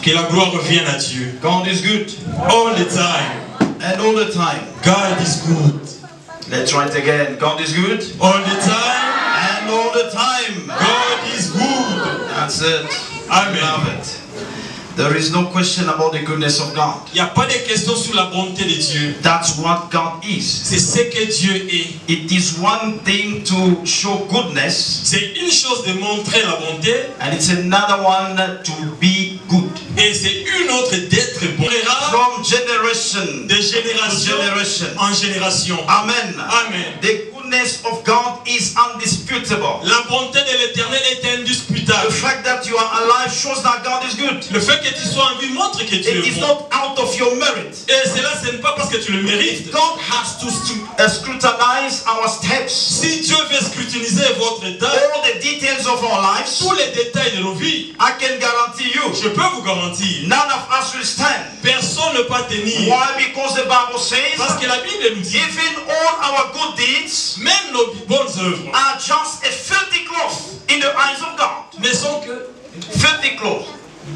Que la gloire revienne à Dieu. God is good. All the time. And all the time. God is good. Let's try it again. God is good. All the time. And all the time. God is good. That's it. Amen. Love it. There is no question about the goodness of God. Il n'y a pas de question sur la bonté de Dieu. That's what God is. C'est ce que Dieu est. It is one thing to show goodness. C'est une chose de montrer la bonté. And it's another one to be good. Et c'est une autre d'être bon. From generation de génération to generation. En génération. Amen. Amen. The goodness of God is undisputable. La bonté de l'Éternel est indiscutable. The fact that you are alive shows that God is good. Le fait que tu sois en vie montre que Dieu It est is bon. not out of your merit. Et cela, ce n'est pas parce que tu le mérites. If God has to scrutinize our steps, si Dieu veut scrutiniser votre état, all the details of our lives, tous les détails de nos vies, I can guarantee you, je peux vous garantir, none of us will stand. Personne ne peut tenir. Why? Because the Bible says, parce que la Bible nous dit, even all our good deeds, même nos bonnes œuvres, are just a filthy cloth in the eyes of God. Ne sont que filthy clothes.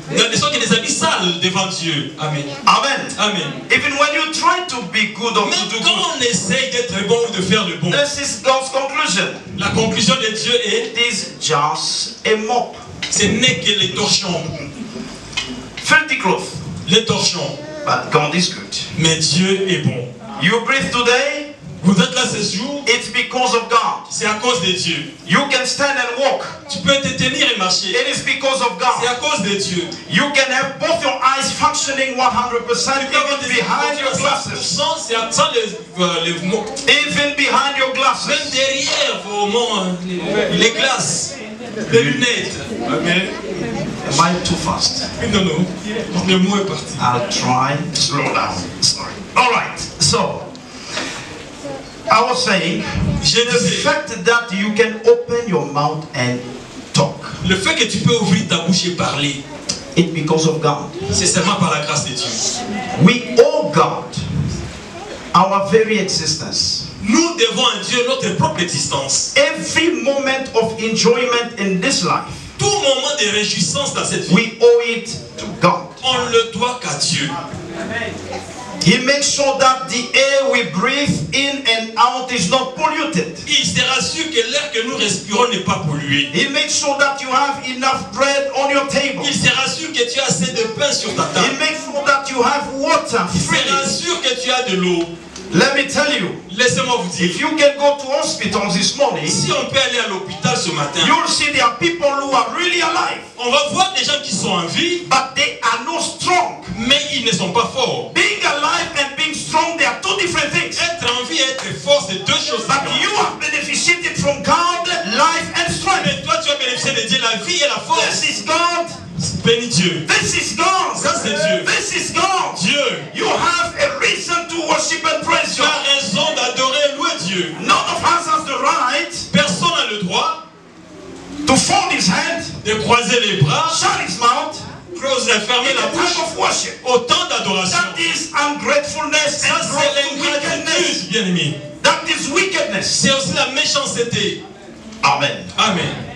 Ne sont que des habits sales devant Dieu. Amen. Amen. Amen. Even when you try to be good or même to do quand good, on essaye d'être bon ou de faire le bon, this is God's conclusion. La conclusion de Dieu est, it is just a mop. Ce n'est que les torchons. Filthy clothes. Les torchons. But God is good. Mais Dieu est bon. You breathe today. Vous êtes là ce jour. It's because of God. C'est à cause de Dieu. You can stand and walk. Tu peux te tenir et marcher. It is because of God. C'est à cause de Dieu. You can have both your eyes functioning 100% even behind your glasses. C'est sans les even behind your glasses. Même derrière vos les glaces, les lunettes. Amen. Am I too fast? Non, non. Le mot est parti. I'll try to slow down. Sorry. All right. So, I was saying, the fact that you can open your mouth and talk. Le fait que tu peux ouvrir ta bouche et parler. It's because of God. C'est seulement par la grâce de Dieu. We owe God our very existence. Nous devons à Dieu notre propre existence. Every moment of enjoyment in this life, tout moment de réjouissance dans cette vie, we owe it to God. On le doit qu'à Dieu. He makes sure that the air we breathe in and out is not polluted. Il se rassure que l'air que nous respirons n'est pas pollué. He makes sure that you have enough bread on your table. Il se rassure que tu as assez de pain sur ta table. He makes sure that you have water. Il se rassure que tu as de l'eau. Let me tell you. Laissez-moi vous dire. If you can go to hospital this morning, si on peut aller à l'hôpital ce matin, you'll see there are people who are really alive. On va voir des gens qui sont en vie, but they are not strong. Mais ils ne sont pas forts. Being alive and being strong, they are two different things. Être en vie et être fort, c'est deux choses différentes. But you have benefited from God, life and strength. Mais toi, tu as bénéficié de Dieu, la vie et la force. This is God. Bénis Dieu. This is God. Ça c'est Dieu. This is God. Dieu. You have a reason to worship and praise God. Tu as raison d'adorer et louer Dieu. None of us has the right. Personne n'a le droit to fold his hand, de croiser les bras, shut his mouth, fermer la bouche. Of worship. Autant d'adoration. That is ungratefulness and wickedness. Bien aimé. That is wickedness. C'est aussi la méchanceté. Amen. Amen.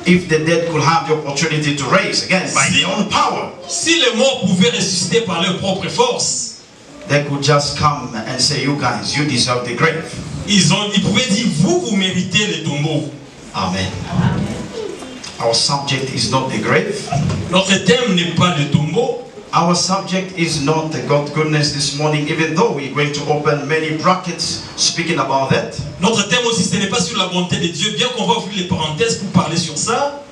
If the dead could have the opportunity to raise again by their own power, si les morts pouvaient ressusciter par leur propre force, they could just come and say, "You guys, you deserve the grave." Ils pouvaient dire, vous méritez le tombeau. Amen. Our subject is not the grave. Notre thème n'est pas le tombeau. Our subject is not the God's goodness this morning, even though we're going to open many brackets speaking about that. Notre thème aussi, ce n'est pas sur la bonté de Dieu, bien qu'on va ouvrir les parenthèses pour parler sur ça.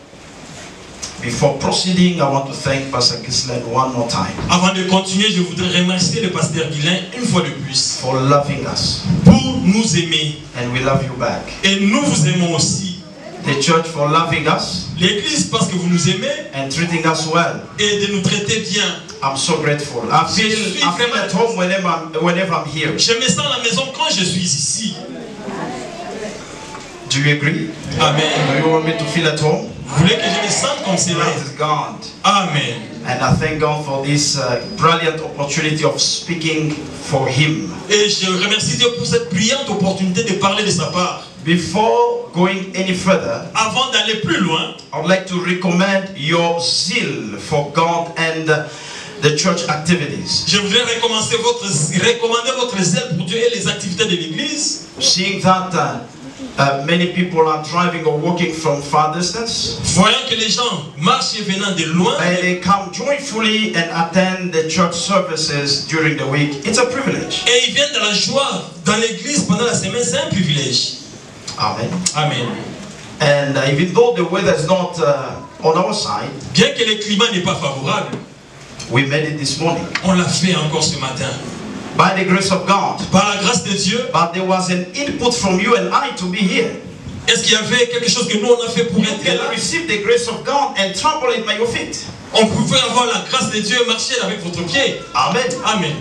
Before proceeding, I want to thank Pastor Gislen one more time. Avant de continuer, je voudrais remercier le pasteur Guilain une fois de plus. For loving us. Pour nous aimer. And we love you back. Et nous vous aimons aussi. The church for loving us. L'église parce que vous nous aimez. And treating us well. Et de nous traiter bien. I'm so grateful. I feel at home whenever I'm here. Je me sens à la maison quand je suis ici. Do you agree? Amen. Do you want me to feel at home? Vous voulez que je me sente comme cela? Praise God. Amen. And I thank God for this brilliant opportunity of speaking for Him. Et je remercie Dieu pour cette brillante opportunité de parler de sa part. Before going any further, avant d'aller plus loin, I would like to recommend your zeal for God and the church activities. je voudrais recommander votre zèle pour Dieu et les activités de l'église. Seeing that many people are driving or walking from far distance, Voyant que les gens marchent et venant de loin, and they come joyfully and attend the church services during the week. It's a privilege. et ils viennent dans la joie dans l'église pendant la semaine, c'est un privilège. Amen. Amen. And even though the weather is not on our side, Bien que le climat n'est pas favorable, we made it this morning on l'a fait encore ce matin. by the grace of God. Par la grâce de Dieu, But there was an input from you and I to be here. est-ce qu'il y avait quelque chose que nous on a fait pour You être can là? receive the grace of God and trample it by your feet. On pouvait avoir la grâce de Dieu et marcher avec votre pied. Amen. Amen.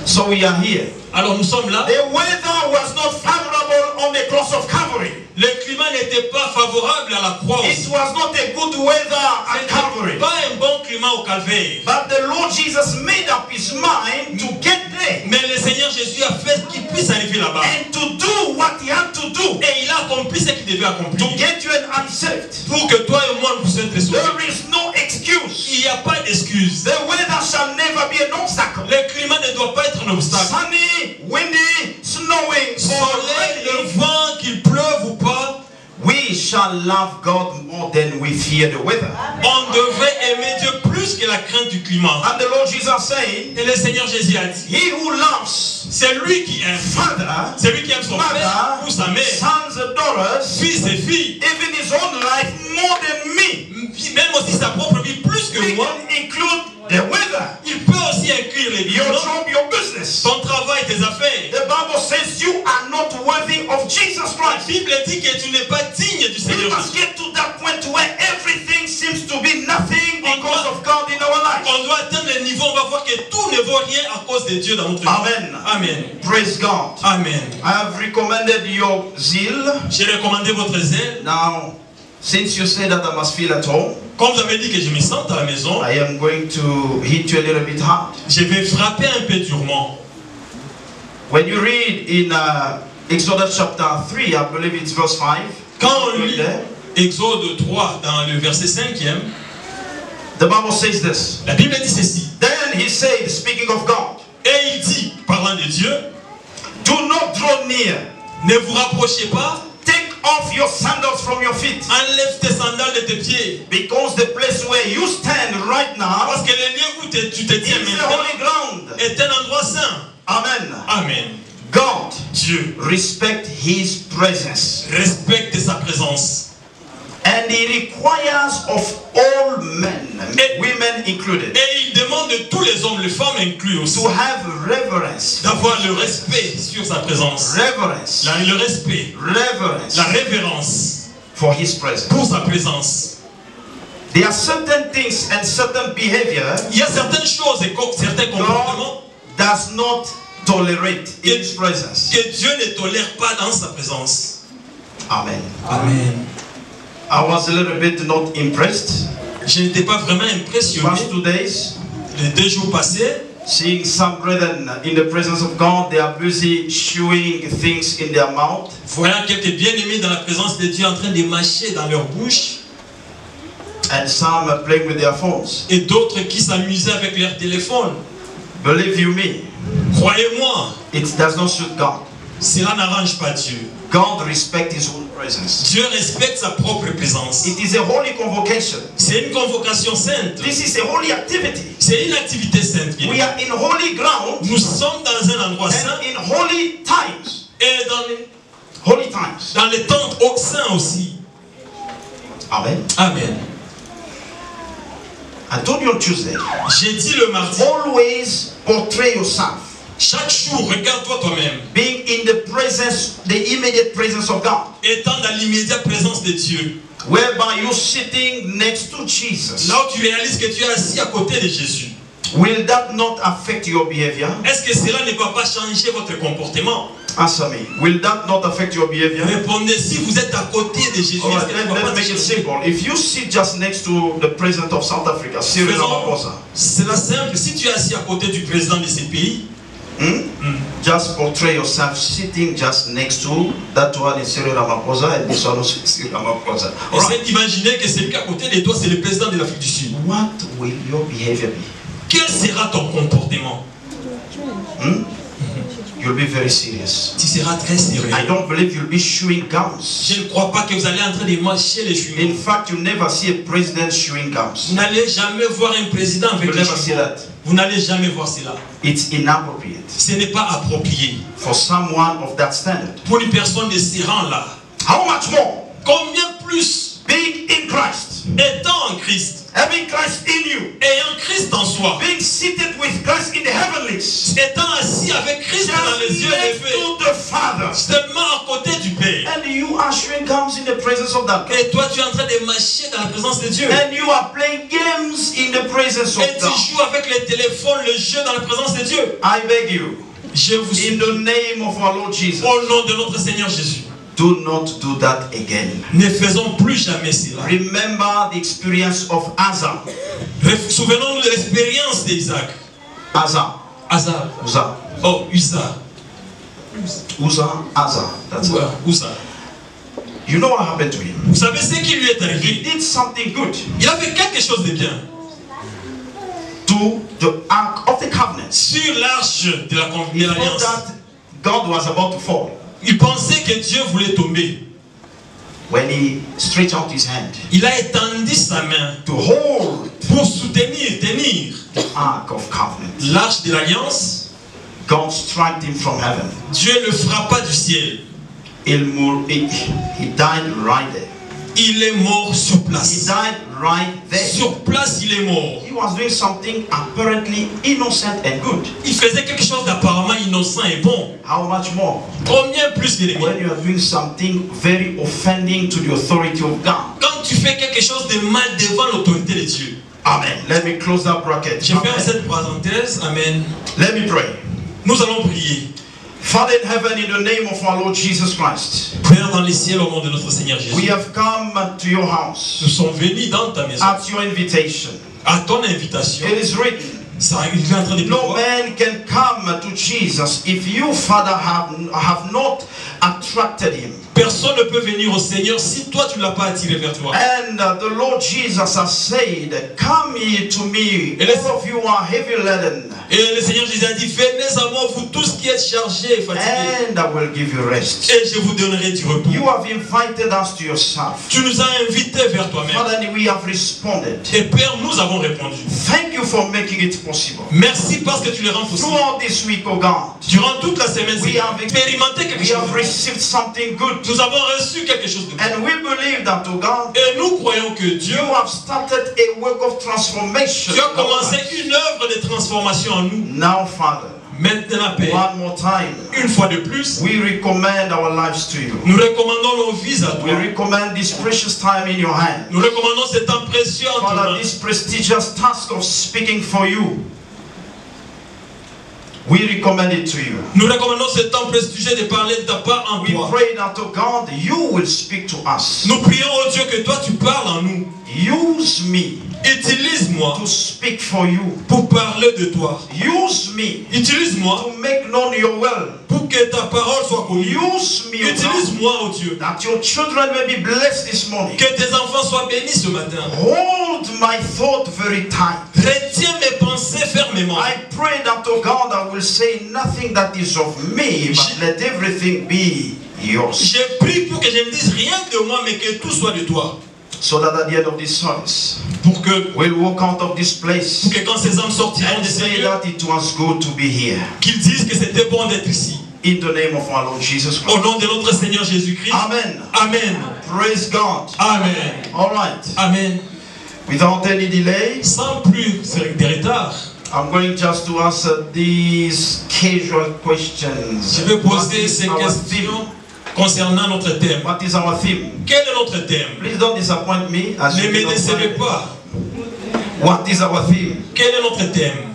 So we are here. Alors nous sommes là. The weather was not favorable on the cross of Calvary. Le climat n'était pas favorable à la croix. It was not a good weather at Calvary. Pas un bon climat au calvaire. But the Lord Jesus made up his mind to get there Mais le Seigneur Jésus a fait qu'il puisse arriver là-bas. and to do what he had to do Et il a accompli ce qu'il devait accomplir. to get you and I saved. Pour que toi et moi nous puissions être sauvés. There is no excuse. Il n'y a pas d'excuse. The weather shall never be an obstacle. Le climat ne doit pas être un obstacle. Sunny, windy, snowing, or Soleil, le raining, vent, qu'il pleuve ou pas, we shall love God more than we fear the weather. on devrait aimer Dieu plus que la crainte du climat. And the Lord Jesus saying, Et le Seigneur Jésus a dit, he who loves c'est lui qui aime. father, C'est lui qui aime son père ou sa mère, sons and daughters, fils et filles, even his own life more than me. même aussi sa propre vie plus que We moi. can include the weather, Il peut aussi inclure les your biens, job, your business. ton travail, tes affaires. The Bible says you are not worthy of Jesus La Christ. Bible dit que tu n'es pas digne du We Seigneur must Jésus. get to that point where everything seems to be nothing because of God in our life. On doit atteindre le niveau, on va voir que tout ne vaut rien à cause de Dieu dans notre vie. Amen. Amen. Praise God. Amen. I have recommended your zeal. J'ai recommandé votre zèle. Now, since you say that I must feel at home, Comme vous avez dit que je me sente à la maison, I am going to hit you a little bit hard. je vais frapper un peu durement. When you read in Exodus chapter 3, I believe it's verse 5. Quand on lit There, Exode 3 dans le verset 5e, the Bible says this. la Bible dit ceci. Then he said, speaking of God, Et il dit, parlant de Dieu, do not draw near. ne vous rapprochez pas, Take off your sandals from your feet. enlève tes sandales de tes pieds. Because the place where you stand right now Parce que le lieu où tu te tiens is the maintenant holy ground. est un endroit saint. Amen. Amen. God, Dieu respect his presence. respecte sa présence. And he requires of all men, women included, Et il demande de tous les hommes, les femmes inclus aussi, to have reverence. d'avoir le respect sur sa présence. Reverence. Le respect, Reverence la révérence for his presence. pour sa présence. There are certain things and certain behavior Il y a certaines choses et certains comportements God does not tolerate in his presence. que Dieu ne tolère pas dans sa présence. Amen. Amen. I was a little bit not impressed. Je n'étais pas vraiment impressionné Past 2 days, les 2 jours passés, seeing some brethren in the presence of God, they are busy chewing things in their mouth. voyant quelques bien-aimés dans la présence de Dieu en train de mâcher dans leur bouche, And some are playing with their phones. et d'autres qui s'amusaient avec leur téléphone. Believe you me, Croyez-moi, it does not suit God. cela n'arrange pas Dieu. God respects his own presence. Dieu respecte sa propre présence. It is a holy convocation. C'est une convocation sainte. This is a holy activity. C'est une activité sainte. We are in holy ground Nous sommes dans un endroit saint and in holy times. et Holy times. dans les temps au saint aussi. Amen. Amen. I told you on Tuesday, J'ai dit le mardi, always portray yourself chaque jour, regarde-toi toi-même, being in the presence, the immediate presence of God, étant dans l'immédiate présence de Dieu. whereby you're sitting next to Jesus. Là où tu réalises que tu es assis à côté de Jésus. Will that not affect your behavior? Est-ce que cela ne va pas changer votre comportement? Answer me. Will that not affect your behavior? Répondez, si vous êtes à côté de Jésus, All est-ce right, que ça ne va let's pas make it changer? simple. If you sit just next to the president of South Africa, Cyril Faisons- Ramaphosa, C'est la simple. Si tu es assis à côté du président de ces pays, Just portray yourself sitting just next to that one is Cyril Ramaphosa and this one is Cyril Ramaphosa. Essaye d'imaginer que celui qui est à côté de toi, c'est le président de l'Afrique du Sud. What will your behavior be? Quel sera ton comportement? You'll be very serious. Tu seras très sérieux. I don't believe you'll be chewing gums. Je ne crois pas que vous allez en train de mâcher les chewing-gums. In fact, you never see a president chewing gums. Vous n'allez jamais voir un président avec You'll les never see chewing-gums. that. Vous n'allez jamais voir cela. It's inappropriate Ce n'est pas approprié. for someone of that standard. Pour une personne de ce rang-là. How much more? Combien plus, Being in Christ, étant en Christ, having Christ in you, ayant Christ en soi, being seated with Christ in the heavenlies, étant assis avec Christ dans les just yeux next levés, to the Father, seulement à côté du Père. and you are chewing gums in the presence of that God. Et toi, tu es en train de mâcher dans la présence de Dieu. And you are playing games in the presence of Et tu God. joues avec les téléphones, le jeu dans la présence de Dieu. I beg you, Je vous in supplie, the name of our Lord Jesus, au nom de notre Seigneur Jésus, do not do that again. ne faisons plus jamais cela. Remember the experience of Asa. Souvenons-nous de l'expérience d'Isaac. Asa. Asa. Uzzah. Oh, Uzzah. Asa. That's it. Uzzah. You know what happened to him? Vous savez ce qui lui est He arrivé? did something good Il a fait quelque chose de bien. to the Ark of the Covenant. Sur l'arche de He thought l'alliance, that God was about to fall. il pensait que Dieu voulait tomber. When he stretched out his hand Il a étendu sa main to hold pour soutenir, tenir the Ark of Covenant, l'arche de l'alliance. God struck him from heaven. Dieu le frappa du ciel. He died right there. Il est mort sur He place. died right there. Sur place, il est mort. He was doing something apparently innocent and good. Il faisait quelque chose d'apparemment innocent et bon. How much more Combien plus que les when you are doing something very offending to the authority of God? Quand tu fais quelque chose de mal devant l'autorité de Dieu. Amen. Let me close that bracket. Je ferme Amen. cette parenthèse. Amen. Let me pray. Nous allons prier. Father in heaven, in the name of our Lord Jesus Christ, Père dans les ciels, au nom de notre Seigneur we Jésus. have come to your Nous house sommes venus dans ta maison. at your invitation. À ton invitation. It is written, Ça, il est en train de no pleuvoir. man can come to Jesus if you, Father, have not attracted him. Personne ne peut venir au Seigneur si toi tu ne l'as pas attiré vers toi. And the Lord Jesus has said, come ye to me, all of you are heavy laden, Et le Seigneur Jésus a dit, venez à moi, vous tous qui êtes chargés et fatigués, and I will give you rest. et je vous donnerai du repos. You have invited us to yourself. Tu nous as invités vers toi-même. Father, we have responded. Et Père, nous avons répondu. Thank you for making it possible. Merci parce que tu le rends possible. Throughout this week, oh God, Durant toute la semaine, We Seigneur, have expérimenté quelque we chose. have received something good. Nous avons reçu quelque chose de bon. And we believe that, oh God, Et nous croyons que Dieu, you have started a work of transformation. tu as commencé une œuvre de transformation en nous. Now, Father, Maintenant, Père, one more time, une fois de plus, we recommend our lives to you. nous recommandons nos vies à We toi. recommend this precious time in your hand. Nous recommandons ce temps précieux en tes Father, mains. this prestigious task of speaking for you, we recommend it to you. Nous recommandons ce temps prestigieux de parler de ta part en We toi. pray that, oh God, you will speak to us. Nous prions au Dieu que toi tu parles en nous. Use me Utilise-moi to speak for you. pour parler de toi. Use me Utilise-moi to make known your will. pour que ta parole soit connue. Use me, oh God, Utilise-moi, oh Dieu. that your children may be blessed this morning. Que tes enfants soient bénis ce matin. Hold my thought very tight. Retiens mes pensées fermement. I pray that, oh God, I will say nothing that is of me, but let everything be yours. Je prie pour que je ne dise rien de moi, mais que tout soit de toi. So that at the end of this service, Pour que we'll walk out of this place quand ces hommes sortiront and de ces say lieux, that it was good to be here. qu'ils disent que c'était bon d'être ici. In the name of our Lord Jesus Au Christ. nom de notre Seigneur Jésus-Christ. Amen. Amen. Praise God. Amen. All right. Amen. Without any delay, Sans plus de retard, I'm going just to answer these casual questions. je vais What poser is ces our questions theme? concernant notre thème. What is our theme? Quel est notre thème? Please don't disappoint me. As Ne you me do not décevez mind. pas. What is our theme? Quel est notre thème?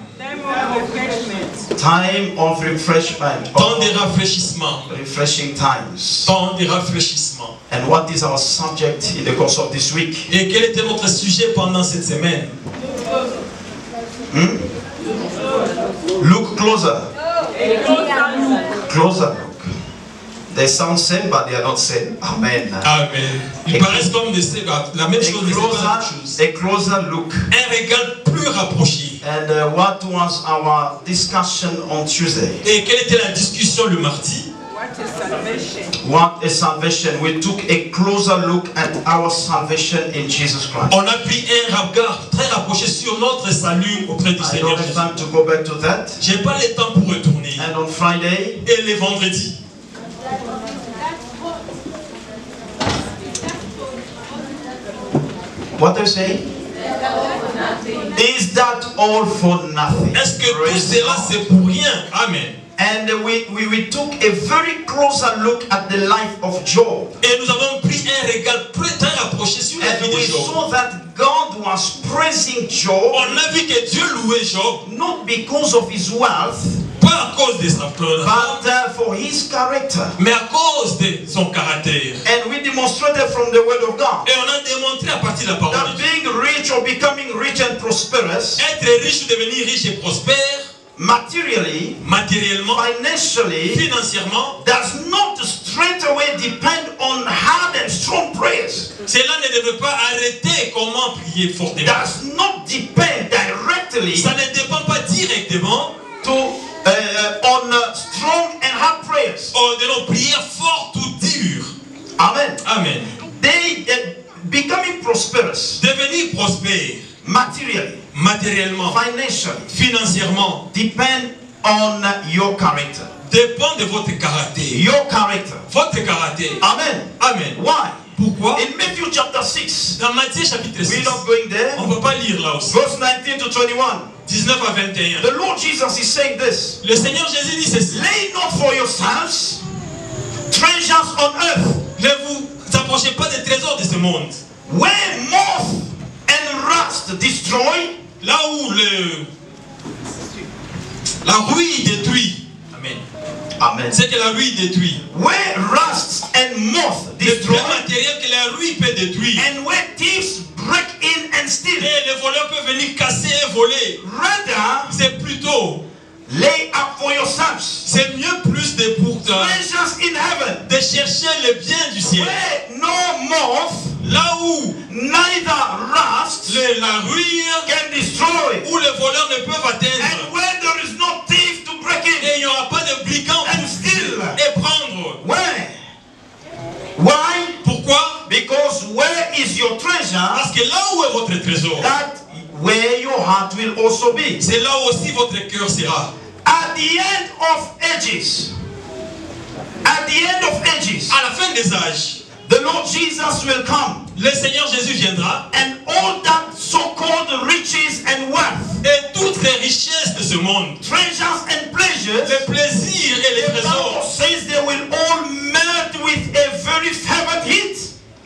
Time of refreshment. Temps de rafraîchissement. Refreshing times. Temps de rafraîchissement. And what is our subject in the course of this week? Et quel était notre sujet pendant cette semaine? Look closer. Closer look. They sound same, but they are not same. Amen. Amen. Ils paraissent comme la même chose, mais c'est pas la même chose. A closer look. Un regard plus rapproché. And what was our discussion on Tuesday? Et quelle était la discussion le mardi? What is salvation? We took a closer look at our salvation in Jesus Christ. On a pris un regard très rapproché sur notre salut auprès du I Seigneur don't have Jésus. time to go back to that. J'ai pas le temps pour retourner. And on Friday, Et les vendredis, what do you say? Is that all for nothing? est-ce que tout Praise cela God. c'est pour rien? Amen. And we took a very closer look at the life of Job. Et nous avons pris un regard très rapproché sur la And vie de we Job. saw that God was praising Job On a vu que Dieu louait Job, not because of his wealth, pas à cause de sa peur, but for his character. mais à cause de son caractère. And we demonstrated from the word of God Et on a démontré à partir de la parole that de Dieu. being rich or becoming rich and prosperous, Être riche ou devenir riche et prospère, materially, matériellement, financially, financièrement, does not straight away depend on hard and strong prayers. cela ne devrait pas arrêter comment prier fortement. Does not depend directly Ça ne dépend pas directement on strong and hard prayers. de nos prières fortes ou dures. Amen. Amen. They becoming prosperous Devenir prospère, materially, matériellement, financially, financièrement, depend on your character. dépend de votre caractère. Your character. Votre caractère. Amen. Amen. Why? Pourquoi? In Matthew chapter 6, Dans Matthieu chapitre 6, we're not going there. on ne peut pas lire là aussi. Verse 19 to 21. 19 à 21. The Lord Jesus is saying this. Le Seigneur Jésus dit ceci. Lay not for yourselves treasures on earth, Ne vous approchez pas des trésors de ce monde. where moth and rust destroy, Là où la rouille détruit. Amen. Amen. C'est que la rouille détruit. Where rust and moth Le destroy, bien matériel que la rouille peut détruire. and where thieves break in and steal. Et les voleurs peuvent venir casser et voler. Rather, C'est plutôt, lay up for yourselves c'est mieux plus de pour treasures in heaven, de chercher le bien du ciel. where no moth, Là où neither rust la rouille can destroy, où les voleurs ne peuvent and atteindre. where there is no thief to break in Et il n'y aura pas de brigands and pour steal. et prendre. Where? Why? Pourquoi? Because where is your treasure, Parce que là où est votre trésor, that where your heart will also be. c'est là où aussi votre cœur sera. At the end of ages, at the end of ages, À la fin des âges, the Lord Jesus will come, le Seigneur Jésus viendra and all that so-called riches and wealth, et toutes les richesses de ce monde, treasures and pleasures, les plaisirs et les the Bible trésors, says they will all melt with a very fervent heat.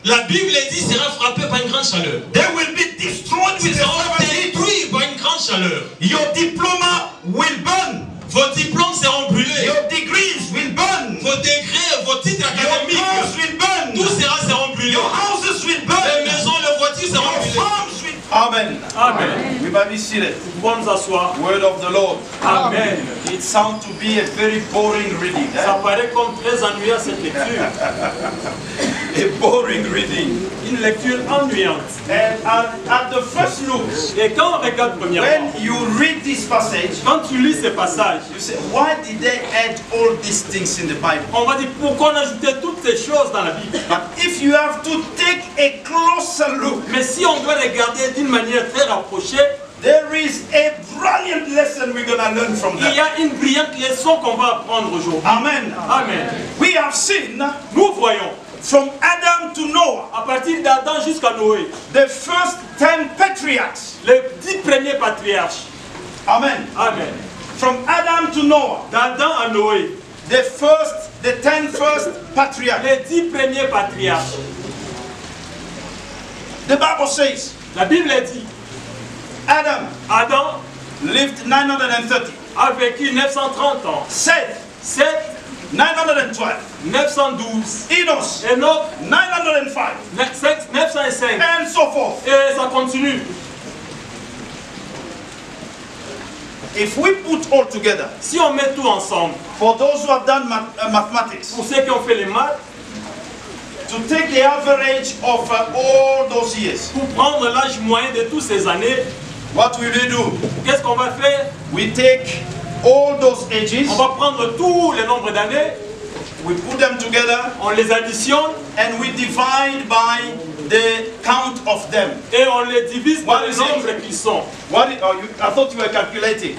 la Bible dit sera frappé par une grande chaleur. They will be destroyed Ils with a seront fervent heat. détruits par une grande chaleur. Your diploma will burn. Vos diplômes seront brûlés. Your degrees will burn. Vos degrés, vos titres Your académiques, cars will burn. tout seront brûlés. Your houses will Les burn. maisons, les voitures seront Your brûlées. farms will. Amen. Amen. We might be seated. Nous pouvons nous asseoir. Word of the Lord. Amen. It sounds to be a very boring reading. Ça paraît comme très ennuyant cette lecture. A boring reading. Une lecture ennuyante. And at the first look, Et quand on regarde premièrement, when you read this passage, quand tu lis ces passages, you say, why did they add all these things in the Bible? on va dire pourquoi on a ajouté toutes ces choses dans la Bible. But if you have to take a closer look, Mais si on doit regarder d'une manière très rapprochée, there is a brilliant lesson we're going to learn from il y that. a une brillante leçon qu'on va apprendre aujourd'hui. Amen. Amen. We have seen Nous voyons, from Adam to Noah, à partir d'Adam jusqu'à Noé, the first 10 patriarchs. les 10 premiers patriarches. Amen. Amen. From Adam to Noah, D'Adam à Noé, the 10 first patriarchs. les 10 premiers patriarches. The Bible says La Bible dit, Adam Adam lived 930. a vécu 930 ans. Seth, Seth, 912. 912. Enos, Enoch, 905. 905. And so forth. Et ça continue. if we put all together, Si on met tout ensemble, for those who have done mathematics, pour ceux qui ont fait les maths, to take the average of all those years, pour prendre l'âge moyen de toutes ces années, what will we do? qu'est-ce qu'on va faire? We take all those ages, On va prendre tous les nombres d'années, we put them together, on les additionne and we divide by the count of them. et on les divise par What les is it? nombres qu'ils sont. I thought you were calculating.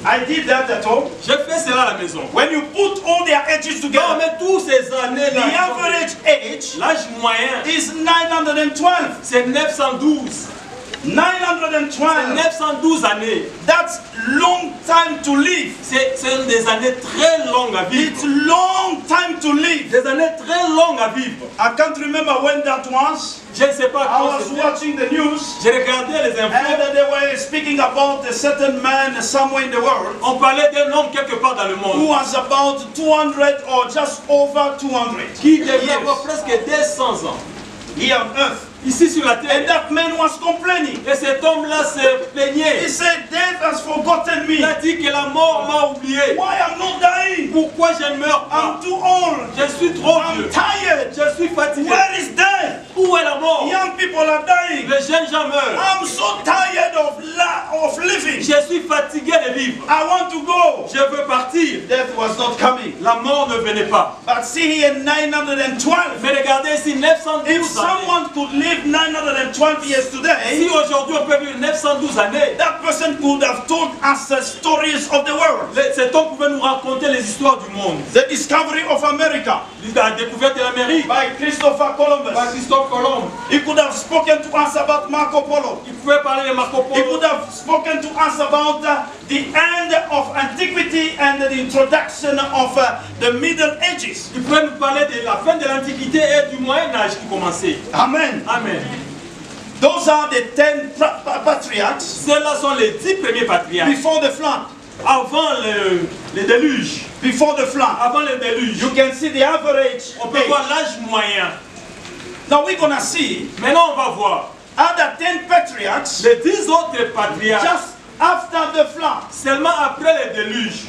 I did that at home. J'ai fait cela à la maison. When you put all their ages Quand on together, met toutes ces the années-là, average age l'âge moyen, is 912. c'est 912. 912. C'est 912 années. That's long time to live. C'est des années très longues à vivre. It's long time to live. Des années très longues à vivre. I can't remember when that was. Je ne sais pas I quand was c'était. watching the news, J'ai regardé les infos. and they were speaking about a certain man somewhere in the world On parlait d'un homme quelque part dans le who monde was about 200 or just over 200 qui devait years avoir presque 200 ans here on earth. ici sur la And terre. that man was complaining. Et cet homme-là se He plaignait. said, "Death has forgotten me. Il a dit que la mort m'a oublié. Why I'm not dying? Pourquoi je ne meurs pas? I'm too old. Je suis trop I'm vieux. tired. Je suis fatigué. Where is death? Où est la mort? Young people are dying. Les jeunes gens meurent. I'm so tired of living. Je suis fatigué de vivre. I want to go." Je veux partir. Death was not coming. La mort ne venait pas. But see here, 912. Mais regardez ici, If 912 années. someone could live 912 years Si today, aujourd'hui on peut vivre 912 années, that person could have told us the stories of the world. cet homme pouvait nous raconter les histoires du monde. The discovery of America La découverte de l'Amérique by Christopher Columbus. par Christophe Colomb. He could have spoken to us about Marco Polo. Il pouvait parler de Marco He Polo. could have spoken to us about the end of antiquity and the introduction of the Middle Ages. Il pouvait nous parler de la fin de l'Antiquité et du Moyen-Âge qui commençait. Amen. Amen. Those are the 10 patriarchs Ceux-là sont les 10 premiers patriarches. before the flood. Avant le déluge. Before the flood. Avant le déluge. You can see the average On peut age. voir l'âge moyen. Now we're going to see Maintenant, on va voir other 10 patriarchs les 10 autres patriarches. just after the flood. Seulement après le déluge.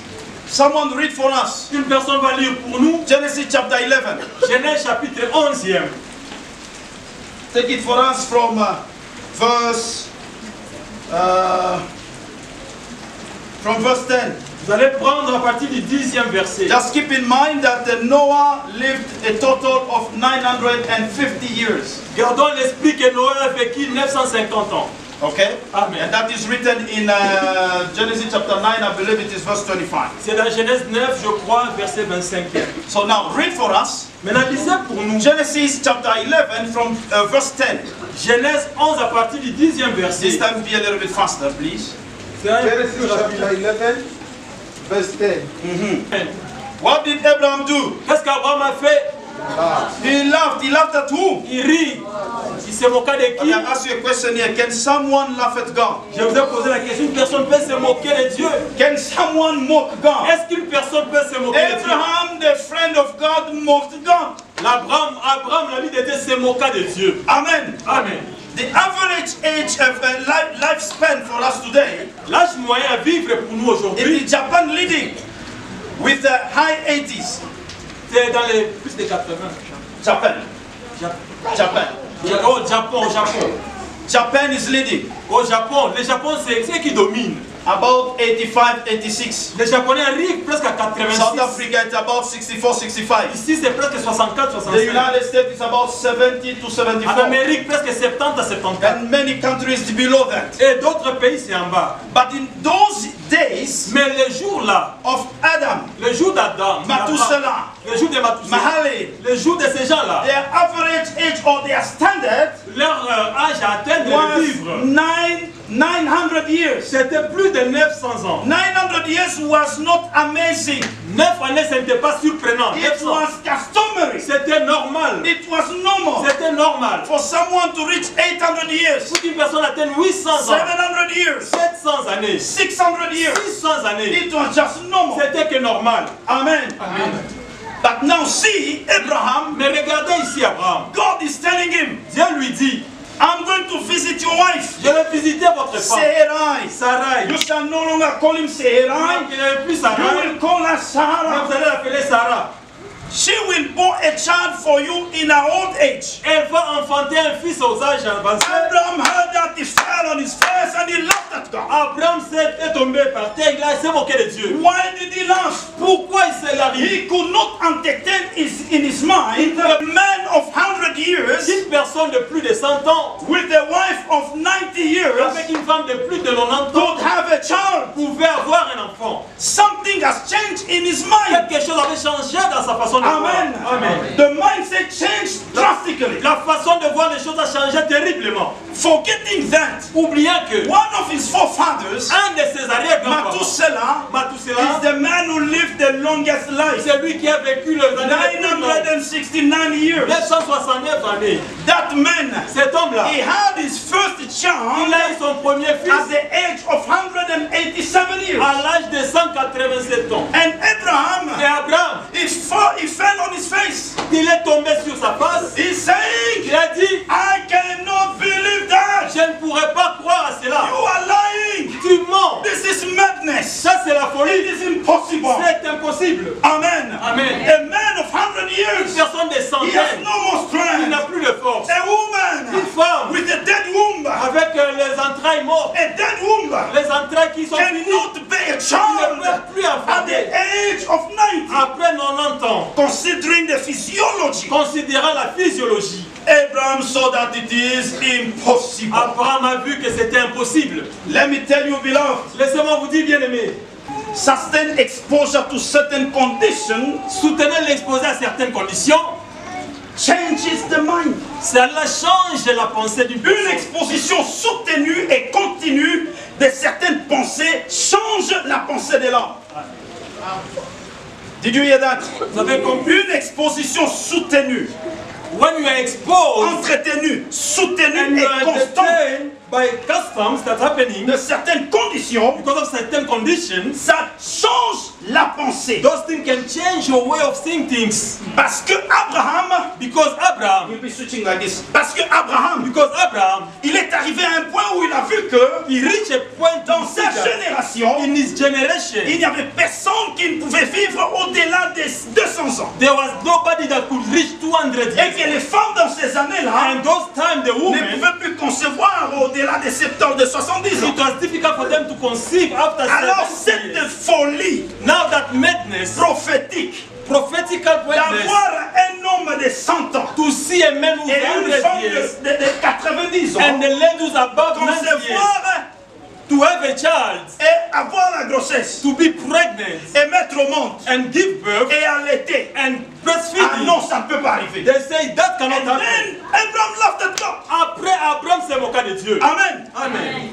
Someone read for us. Une personne va lire pour nous Genesis chapter 11. Genèse chapitre 11e. Take it for us from verse 10. Vous allez prendre à partir du 10e verset. Just keep in mind that Noah lived a total of 950 years. Gardons l'esprit que Noé a vécu 950 ans. Okay? Amen. And that is written in Genesis chapter 9, I believe it is verse 25. C'est dans Genèse 9, je crois, verset 25. So now read for us Maintenant, lisez pour nous Genesis chapter 11 from verse 10. Genèse 11 à partir du 10e verset. This time be a little bit faster, please. C'est un- Genesis chapter 11, verse 10. What did Abraham do? Qu'est-ce qu'Abraham a fait? He laughed. He laughed at who? Il rit. Il se moqua de I qui? can ask you a question here. Can someone laugh at God? Je vous ai posé la question, une personne peut se moquer de Dieu? Can someone mock God? Est-ce qu'une personne peut se moquer de Dieu? Abraham, the friend of God, mocked God. Abraham, l'ami de Dieu, se moqua de Dieu. Amen. Amen. The average age of lifespan for us today L'âge moyen à vivre pour nous is aujourd'hui, the Japan leading with the high 80s. c'est dans les plus de 80. Japan. Japan. Au Japon. Japan is leading. Au Japon, le Japon c'est eux qui dominent. About 85, 86. Les Japonais arrivent presque à 86. South Africa is about 64, 65. Ici c'est presque 64, The 65. United States is about 70 to En 74. Amérique, presque 70 à 74. And many countries below that. Et d'autres pays c'est en bas. But in those days Mais le jour là, of Adam, le jour d'Adam, Methuselah, le jour de Mathusalem, Mahalalel, le jour de ces gens-là, their average age or their standard leur âge à atteindre was de vivre, 900 years. c'était plus de 900 ans. 900 years was not amazing. 9 années, ce n'était pas surprenant. It 900. was customary. C'était normal. It was normal C'était normal. for someone to reach 800 years, Pour qu'une personne atteigne 800 ans, 700 years, 700 années, 600 years. 600 années, It was just normal. c'était que normal. Amen. Amen. But now see, Abraham, Mais regardez ici Abraham. God is telling him, Dieu lui dit, I'm going to visit your wife. Je vais visiter votre femme. Sarai. Sarai. You shall no longer call him Sarai. Il n'est plus You Sarai. will call her Mais Sarah. vous allez l'appeler Sarah. She will born a child for you in her old age. Elle va enfanter un fils aux âges avancés. Abraham heard that, he fell on his face and he laughed at God. Abraham est tombé par terre, il s'est moqué de Dieu. Why did he laugh? Pourquoi il s'est largué? He could not entertain in his mind a man of 100 years Une personne de plus de 100 ans, with a wife of 90 years avec une femme de plus de 90 ans, could have a child. pouvait avoir un enfant. Something has changed in his mind. Quelque chose avait changé dans sa façon de voir. Amen. Amen. The mindset changed drastically. La façon de voir les choses a changé terriblement. Forgetting that Oubliant que one of his forefathers, un de ses arrière-grands-parents, Methuselah, Methuselah, is the man who lived the longest life. c'est lui qui a vécu les années les plus longues. 969 years. 969 années. That man, Cet homme-là, he had his first il child a eu son premier at fils the age of 187 years. à l'âge de 187 ans. And Abraham, Et Abraham, he fell on his face. il est tombé sur sa face. He's saying, Il a dit, I cannot believe that. je ne pourrais pas croire à cela. You are lying. Tu mens. This is madness. Ça, c'est la It folie. is impossible. C'est impossible. Amen. Amen. A man of 100 Une years, personne de he has centaines, no more il n'a strength. plus de force. A woman Une femme with a dead womb, avec les entrailles mortes, a dead womb, les entrailles qui sont finies, cannot bear a il ne child peut plus at the enfanter. age of 90. Après 90 ans, Considering the physiology, considérant la physiologie, Abraham saw that it is impossible. Abraham a vu que c'était impossible. Let me tell you, beloved, Laissez-moi vous dire, bien-aimés, sustained exposure to certain conditions soutenez l'exposé à certaines conditions, changes the mind. cela change la pensée d'une Une personne. exposition soutenue et continue de certaines pensées change la pensée de l'homme. Did you hear that? Vous avez compris? Une exposition soutenue, When you are exposed entretenue, and soutenue you et are constante entertained by customs that's happening de certaines conditions, because of certain conditions, ça change la pensée. those things can change your way of seeing things. Parce que Abraham, Because Abraham, we'll be switching like this. Parce que Abraham, il est arrivé à un point où il a vu que he reached a point dans sa génération, in his generation, il n'y avait personne qui ne pouvait vivre au-delà des 200 ans. there was nobody that could reach 200 Et years. que les femmes dans ces années-là And those times the ne women, pouvaient plus concevoir au-delà des 70, de 70 ans. it was difficult for them to conceive after Alors 70 cette years. folie Now that madness, prophétique prophetical madness, d'avoir un homme de 100 ans to see a man who's et une 100 femme years de 90 ans and the lady who's above 90 years, concevoir to have a child, et avoir la grossesse to be pregnant et mettre au monde and give birth et allaiter. and Ah breastfeeding, non, ça ne peut pas arriver. they say that cannot And happen. then Abraham laughed at God. Après Abraham s'est moqué de Dieu. Amen. Amen.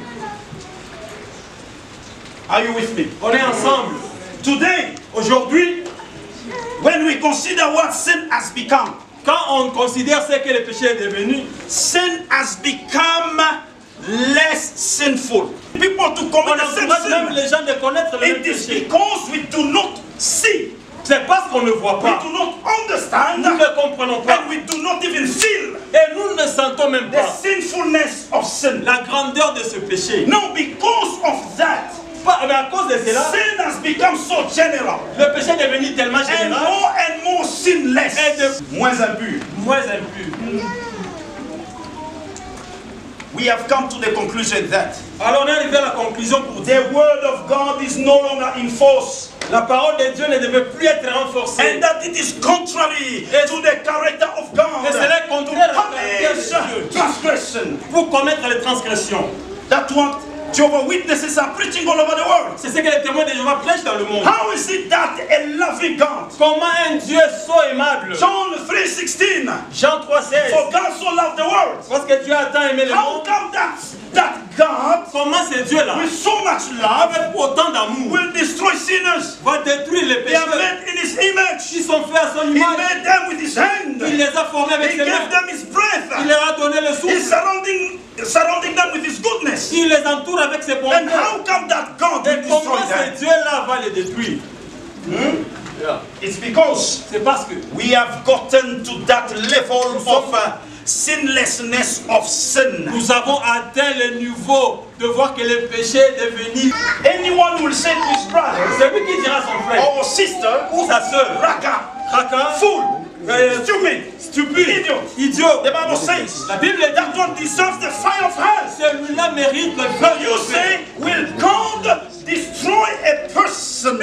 Are you with me? On est ensemble. Today, Aujourd'hui, when we consider what sin has become, quand on considère ce que le péché est devenu, sin has become less sinful. People to on commit the same encourage même sin. les gens de connaître le même It is péché. because we do not see, C'est parce qu'on ne voit we pas. do not understand, Nous ne comprenons pas. and we do not even feel Et nous ne sentons même the pas sinfulness of sin. la grandeur de ce péché. No, because of that, Mais à cause de cela, sin has become so general le péché est devenu tellement and général more sinless. et de Moins impur. moins impur. We have come to the conclusion that Alors on est arrivé à la conclusion pour dire the word of God is no longer in force, la parole de Dieu ne devait plus être renforcée. and that it is contrary to the character of God Et cela est contraire à la caractère punish de Dieu transgression. pour commettre les transgressions. That's what Jehovah's Witnesses are preaching all over the world. C'est ce que les témoins de Jéhovah prêchent dans le monde. How is it that a loving God, Comment un Dieu so aimable, John 3:16, Jean 3,16, for God so loved the world, parce que Dieu a tant aimé le how monde, come that God, comment ce Dieu-là, with so much love, avec autant d'amour, will destroy sinners? va détruire les They are pécheurs made in His image. qui sont faits à son He image? made them with His hand. Il les a formés avec He ses gave mains. them His Il breath. leur a donné le He's souffle. surrounding them with His goodness. Il les entoure avec ses And bontés. how come that God will Et comment destroy ce them? Dieu-là va les détruire? It's because C'est parce que we have gotten to that level of sinlessness of sin. Nous avons atteint le niveau de voir que le péché est devenu. Anyone will say to his brother Celui qui dira à son frère or sister, ou sa soeur, raka, Raka, fool, stupid, idiot. The Bible says La Bible dit that one deserves the fire of hell. celui-là mérite le Now feu. you say, will God destroy a person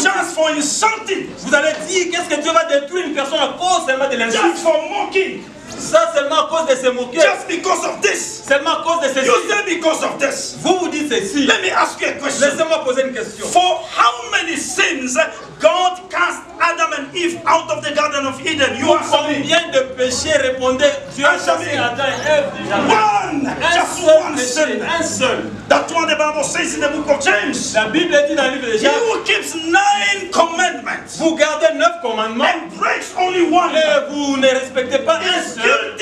just for insulting, Vous allez dire qu'est-ce que Dieu va détruire une personne à cause seulement de l'insulte? just for mocking, Ça seulement à cause de se moquer. just because of this? Seulement à cause de ceci. You say because of this. Vous vous dites ceci. Let me ask you a question. Laissez-moi poser une question. For how many sins God cast Adam and Eve out of the Garden of Eden? You answer me. Combien de péchés répondait Dieu a chassé Adam et Ève déjà? One, Un just seul one péché, sin. un seul. That's what the Bible says in the book of James. La Bible dit dans le livre de He Jacques, who keeps 9 commandments vous gardez 9 commandements and breaks only one et vous ne respectez pas un seul.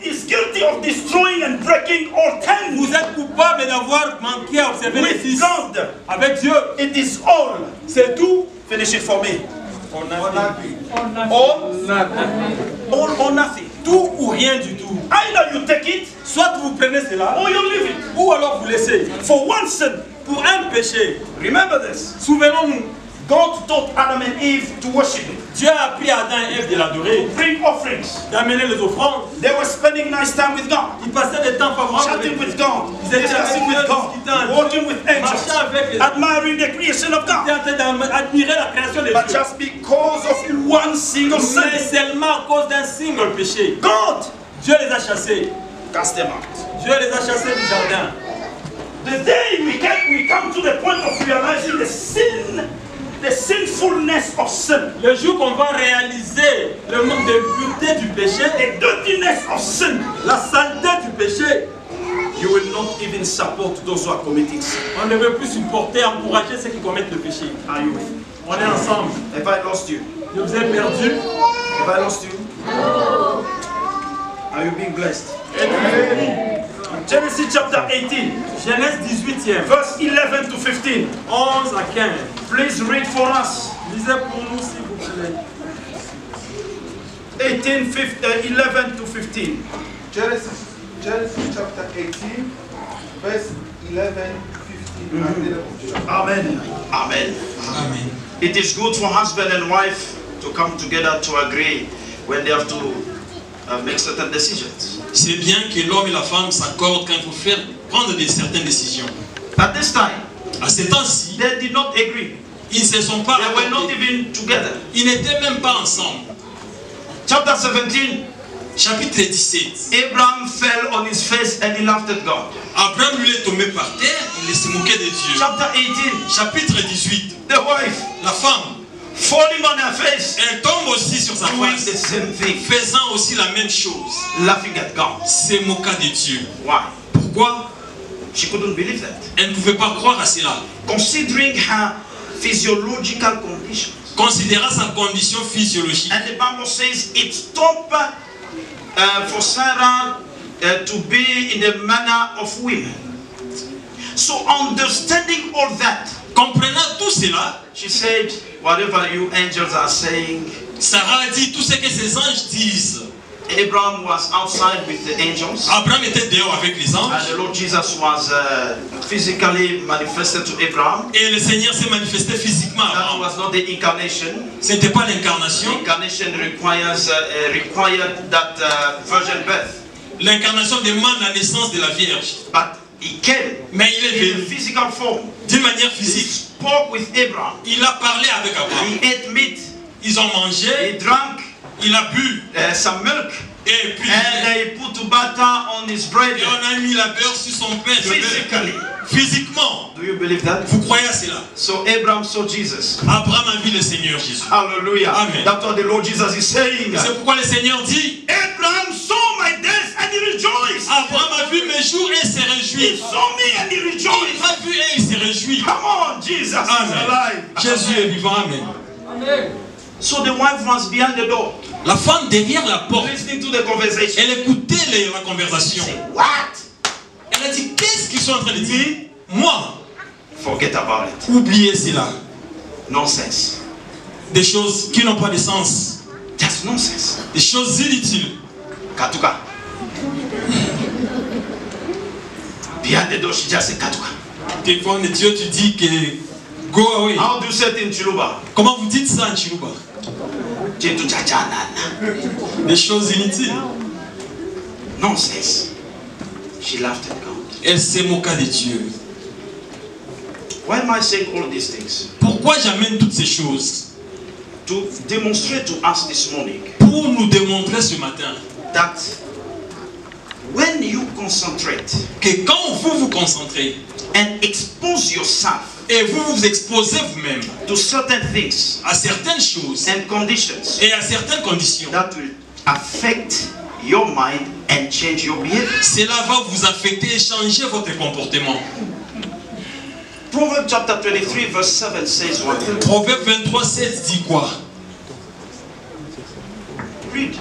is guilty of destroying and breaking all 10 Vous êtes coupable d'avoir manqué à observer les with 6. God. Avec Dieu, It is all. c'est tout. Finish it for me. On a dit. All or nothing. Tout ou rien du tout. Either you take it Soit vous prenez cela, or you leave it. ou alors vous laissez. For one sin, Pour un péché, remember this. souvenons-nous, God taught Adam and Eve to worship Him, Dieu a appris à Adam et Ève de l'adorer, bring offerings. d'amener les offrandes. They were spending nice time with God, Ils passaient des temps favorables chatting avec with Dieu. God, Ils étaient discussing avec with Dieu, God, discutant, walking with marchant angels, avec les admiring the creation of Ils God. étaient en train d'admirer la création de But Dieu. just because of one single Mais sin, seulement à cause d'un single péché. God Dieu les a chassés. cast them out. Dieu les a chassés du jardin. The day we come to the point of realizing the sinfulness of sin, Le jour qu'on va réaliser le manque de pureté du péché, the dirtiness of sin, la saleté du péché, you will not even support those who are committing sin. on ne veut plus supporter, encourager ceux qui commettent le péché. Are you with me? On est ensemble. Have I lost you? Je vous ai perdu. Have I lost you? Are you being blessed? Genesis chapter 18, Genèse 18e, verse 11 to 15. 11 à 15. Please read for us. Lisez pour nous s'il vous plaît. 11 to 15. Genesis chapter 18, verse 11, 15. At the end of the chapter. Amen. Amen. Amen. It is good for husband and wife to come together to agree when they have to make certain decisions. C'est bien que l'homme et la femme s'accordent quand il faut prendre certaines décisions. At this time, À ce temps-ci, they did not agree. ils ne se sont pas They were not accordés. even together. Ils n'étaient même pas ensemble. Chapter 17, Chapitre 17. Abraham fell on his face and he laughed at God. Abraham lui est tombé par terre, il se moquait de Dieu. Chapter 18, Chapitre 18. the wife La femme, falling on her face, elle tombe aussi sur sa doing the face, same thing, faisant aussi la même chose. laughing at God. Se moqua de Dieu. Why? Pourquoi? She couldn't believe that. Elle ne pouvait pas croire à cela. Considering her physiological conditions. Considérant sa condition physiologique. And the Bible says it stopped for Sarah to be in the manner of women. So understanding all that, Comprenant tout cela, she said, whatever you angels are saying, Sarah a dit tout ce que ces anges disent. Abraham was outside with the angels. Abraham était dehors avec les And anges. the Lord Jesus was physically manifested to Abraham. Et le Seigneur s'est manifesté physiquement à That Abraham. was not the incarnation. Ce n'était pas l'incarnation. Incarnation required that virgin birth. L'incarnation demande la naissance de la Vierge. But he came Mais il est in a venu physical form. d'une manière He physique. spoke with Abraham. Il a parlé avec Abraham. He ate meat. Ils ont He mangé, drank il a bu. some milk. Et puis, And they put butter on his bread. et on a mis la beurre sur son pain. de beurre. Physically. Physiquement. Do you believe that? Vous croyez à cela? So Abraham saw Jesus. Abraham a vu le Seigneur Jésus. Hallelujah. Amen. That's what the Lord Jesus is saying. C'est pourquoi le Seigneur dit, Abraham saw my death and he rejoiced. Abraham a vu mes jours et s'est He réjoui. saw me and he Il rejoiced. m'a vu et il s'est réjoui. Come on, Jesus is Amen. alive. Jésus est vivant. Amen. So the wife was behind the door, La femme derrière la porte, listening to the conversation. elle écoutait la conversation. What? Elle a dit, qu'est-ce qu'ils sont en train de dire? Moi, Forget about it. oubliez cela. Nonsense. Des choses qui n'ont pas de sens. Just nonsense. Des choses inutiles. Katuka. Behind the door, she just said, Katuka. Devant Dieu, tu dis que go away. How do you say it in Chiluba? Comment vous dites ça en Chiluba? Des choses inutiles. Nonsense. She laughed at God. Elle s'est moquée de Dieu. Why am I saying all these things? Pourquoi j'amène toutes ces choses? To demonstrate to us this morning Pour nous démontrer ce matin that when you concentrate que quand vous vous concentrez and expose yourself et vous vous exposez vous-même to certain things à certaines choses and conditions et à certaines conditions, that will affect your mind and change your behavior. cela va vous affecter et changer votre comportement. Proverbs chapter 23 verse 7 says what? Proverbe 23, 7 dit quoi? Read.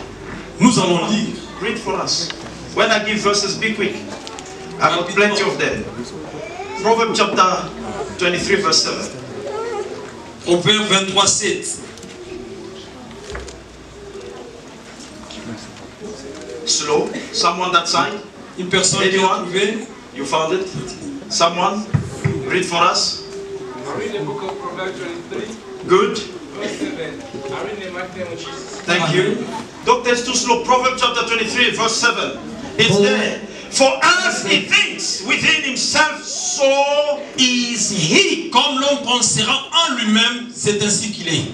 Nous allons lire. Read for us. When I give verses, be quick. I've got plenty of them. Proverbs chapter 23 verse 7. Proverbe 23, 7. Slow. Someone that side? Une personne qui a Anyone? trouvé? You found it? Someone? Read for us. I read the book of Proverbs 23, Good. verse 7. I read in the mighty name of Jesus. Thank you. Doctor, it's too slow. Proverbs chapter 23 verse 7. It's there. For as he thinks within himself, so is he. Comme l'homme pensera en lui-même, c'est ainsi qu'il est.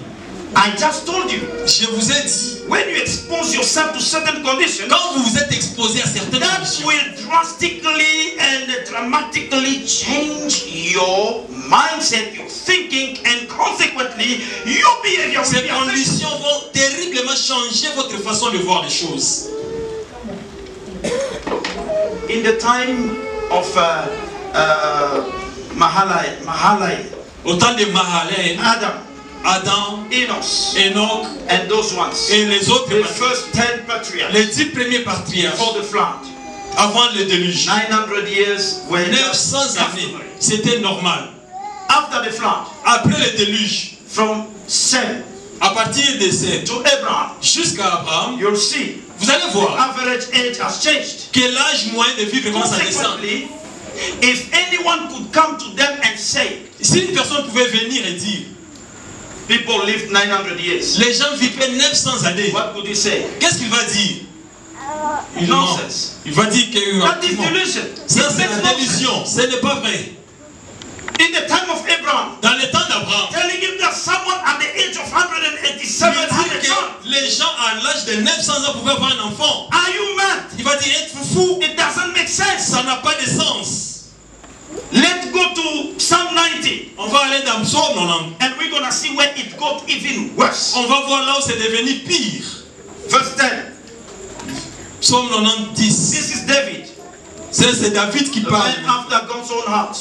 I just told you. Je vous ai dit, When you expose yourself to certain conditions, quand vous vous êtes exposé à certaines that conditions, will drastically and dramatically change your mindset, your thinking, and consequently, your behavior will ces be affected. conditions vont terriblement changer votre façon de voir les choses. In the time of Mahalai, Au temps de Mahalai, Adam, Enos, Enoch and those ones, et les autres, the first 10 patriarchs les 10 premiers patriarches, before the flood, avant le déluge, 900 years were 900 années, c'était normal. after the flood, Après le déluge, from Sem à partir de Seth to Abraham, jusqu'à Abraham, you'll see vous allez the voir average age has changed. que l'âge moyen de vivre commence à descendre. Consequently, if anyone could come to them and say, Si une personne pouvait venir et dire, people lived 900 years, les gens vivaient 900 années, what could he say? qu'est-ce qu'il va dire? Il ment. Nonsense. Il va dire que That is delusion. ça c'est It makes la no délusion, ce n'est pas vrai. sense. In the time of Abraham, Dans le temps d'Abraham, telling him that someone at the age of 187 il had dit a child. que les gens à l'âge de 900 ans pouvaient avoir un enfant. Are you mad? Il va dire, êtes-vous fou? It doesn't make sense. Ça n'a pas de sens. Let's go to Psalm 90 On va aller dans Psaume 90. and we're going to see where it got even worse. On va voir là où c'est devenu pire. Verse 10. Psaume 90. This is David, C'est David qui the parle. man after God's own heart.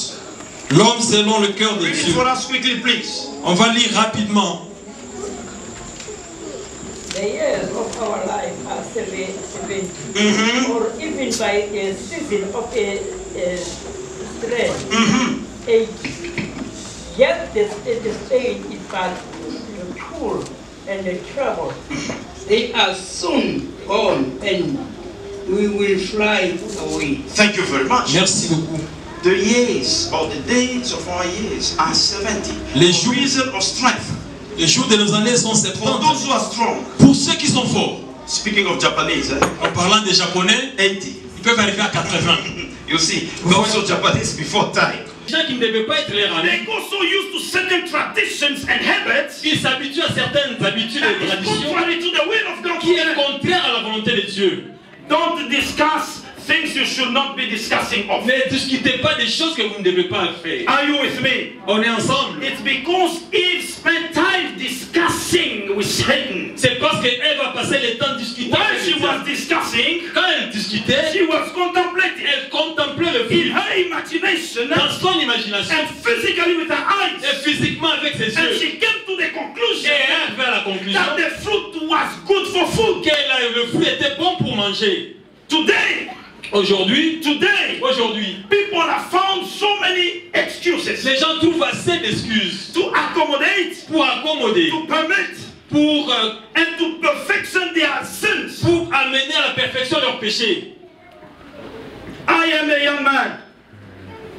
L'homme selon le cœur de Read it Dieu. for us quickly, please. On va lire rapidement. The years of our life are 70, or even by a season of a stress, age. Yet the stage is but full and the trouble. They are soon gone and we will fly away. Thank you very much. Merci beaucoup. The years or the days of our years are 70. Les For jours- reason of strength. Les jours de nos années sont For those 70. who are strong. Pour ceux qui sont forts, Speaking of Japanese, en parlant des Japonais, 80. ils peuvent arriver à 80. You see, those who are Japanese before time. Les gens qui ne devaient pas être les rabbins, They got so used to certain traditions and habits ils s'habituent à certaines habitudes et that is traditions contrary to the will of God. qui est contraire à la volonté de Dieu. Don't discuss things you should not be discussing of. Ne discutez pas des choses que vous ne devez pas faire. Are you with me? On est ensemble. It's because Eve spent time discussing with Satan. C'est parce qu'elle va passer le temps discutant. While avec she le was diable. discussing, Quand elle discutait, she was contemplating elle contemplait le in fruit her imagination dans son imagination and physically with her eyes. et physiquement avec ses And yeux. she came to the Et conclusion elle arrivait à la conclusion that the fruit was good for food. que le fruit était bon pour manger. Today, Aujourd'hui, Aujourd'hui, people have found so many excuses les gens trouvent assez d'excuses to accommodate, pour accommoder, to permit, pour and to perfection their sins. amener à la perfection leurs péchés. I am a young man.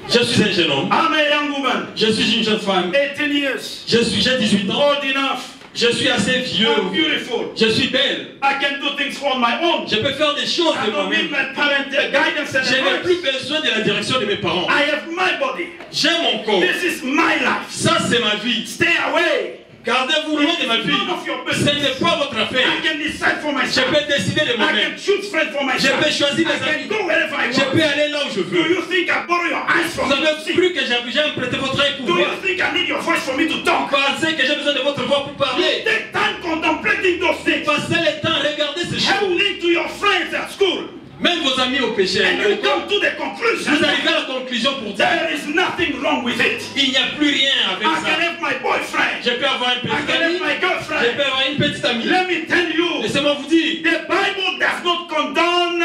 Je suis un jeune homme. I'm a young woman. Je suis une jeune femme. 18 years. J'ai 18 ans. Old enough. Je suis assez vieux. I'm beautiful. Je suis belle. I can do things on my own. Je peux faire des choses I de don't need moi-même. my parent guidance and Je n'ai advice. plus besoin de la direction de mes parents. I have my body. J'ai mon corps. This is my life. Ça, c'est ma vie. Stay away. Gardez-vous loin de ma vie. None of your Ce business. n'est pas votre affaire. I can decide for Je myself. peux décider de I moi-même. can choose friends for Je myself. peux choisir I mes can amis. go wherever I Je want. peux aller là où je Do veux. you think I borrow your eyes from Vous you avez to see? cru que j'aime prêter votre œil pour Do you voir? think I need your voice for me to talk? Pensez que j'ai besoin de votre voix pour parler. Take time contemplating those things. Passez le temps à regarder ces Help choses. link to your friends at school. Même vos amis au péché. And you come to the conclusion Vous arrivez à la conclusion pour dire there is nothing wrong with it. il n'y a plus rien avec I can ça. have my boyfriend. Je peux avoir une I petite can have amie. my Je girlfriend. peux avoir une petite amie. Let me tell you, Laissez-moi vous dire. the Bible does not condone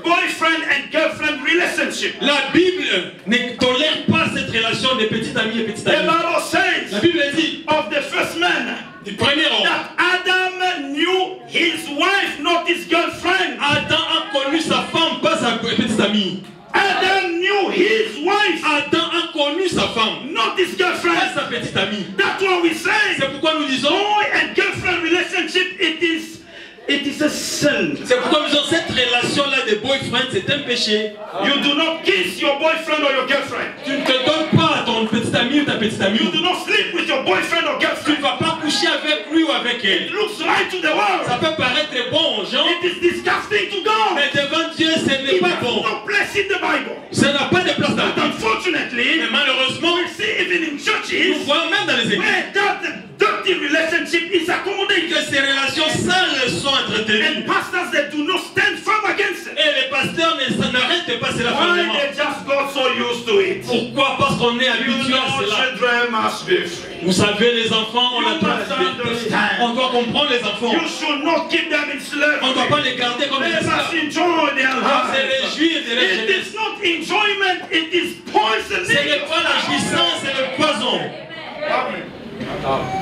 boyfriend and girlfriend relationship. La Bible ne tolère pas cette relation de petite amie et petite The amie. Bible La says Bible dit of the first man du premier homme. that Adam knew his wife, not his girlfriend. Adam a connu sa femme, pas sa petite amie. Adam knew his wife, Adam a connu sa femme, not his pas girlfriend. sa petite amie. That's what we say. C'est pourquoi nous disons, Boy and girlfriend relationship, it is a sin. c'est pourquoi nous disons cette relation-là de boyfriend, c'est un péché. You do not kiss your boyfriend or your girlfriend. Tu ne te donnes pas à ton petit ami ou ta petite amie. You do not sleep with your boyfriend or Tu ne girlfriend. vas pas coucher avec lui ou avec elle. It looks right to the world. Ça peut paraître bon aux gens, It is disgusting to God. mais devant Dieu, ce n'est It pas has bon. no place in the Bible. Ça n'a pas de place dans la But Bible. unfortunately, Mais malheureusement, we see even in nous churches voyons même dans les églises where that dirty relationship is accommodated. que ces relations sales sont entretenues. And pastors that do not stand firm against it. Et les pasteurs n'arrêtent pas cela Why fermement. they just got so used to it? Pourquoi? Parce qu'on est You habitué know, à cela. children must be free. Vous savez, les enfants, on You a must liberté. understand. On doit comprendre les enfants. You should not keep them in On ne doit pas slavery. les garder comme des They must esclaves. enjoy their On se lives. réjouir de leur It jeunesse. is not enjoyment, it is Ce poisoning. n'est pas la jouissance, c'est le poison.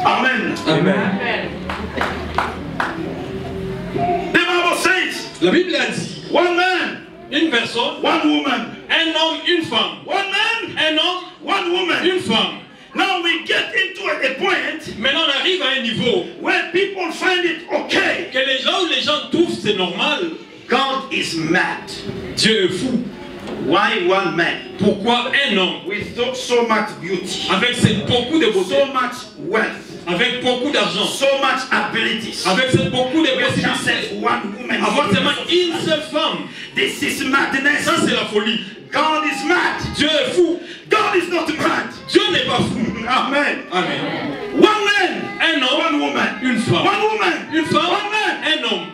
Amen. Amen. The Bible says, La Bible a dit, one man, une personne, one woman. un homme, une femme. One man, Un homme, one woman. une femme. Now we get into a point Maintenant, on arrive à un niveau where people find it okay. que les gens trouvent c'est normal. God is mad. Dieu est fou. Why one man Pourquoi un homme with so much beauty, avec beaucoup de beauté, so much wealth, avec beaucoup d'argent, so much abilities, avec beaucoup de with just possibilités, one woman? avoir seulement une seule femme, This is madness. ça c'est la folie. God is mad. Dieu est fou. God is not mad. Dieu n'est pas fou. Amen. Amen. One man, Un homme, one woman, une femme. one woman, Une femme, one man. un homme.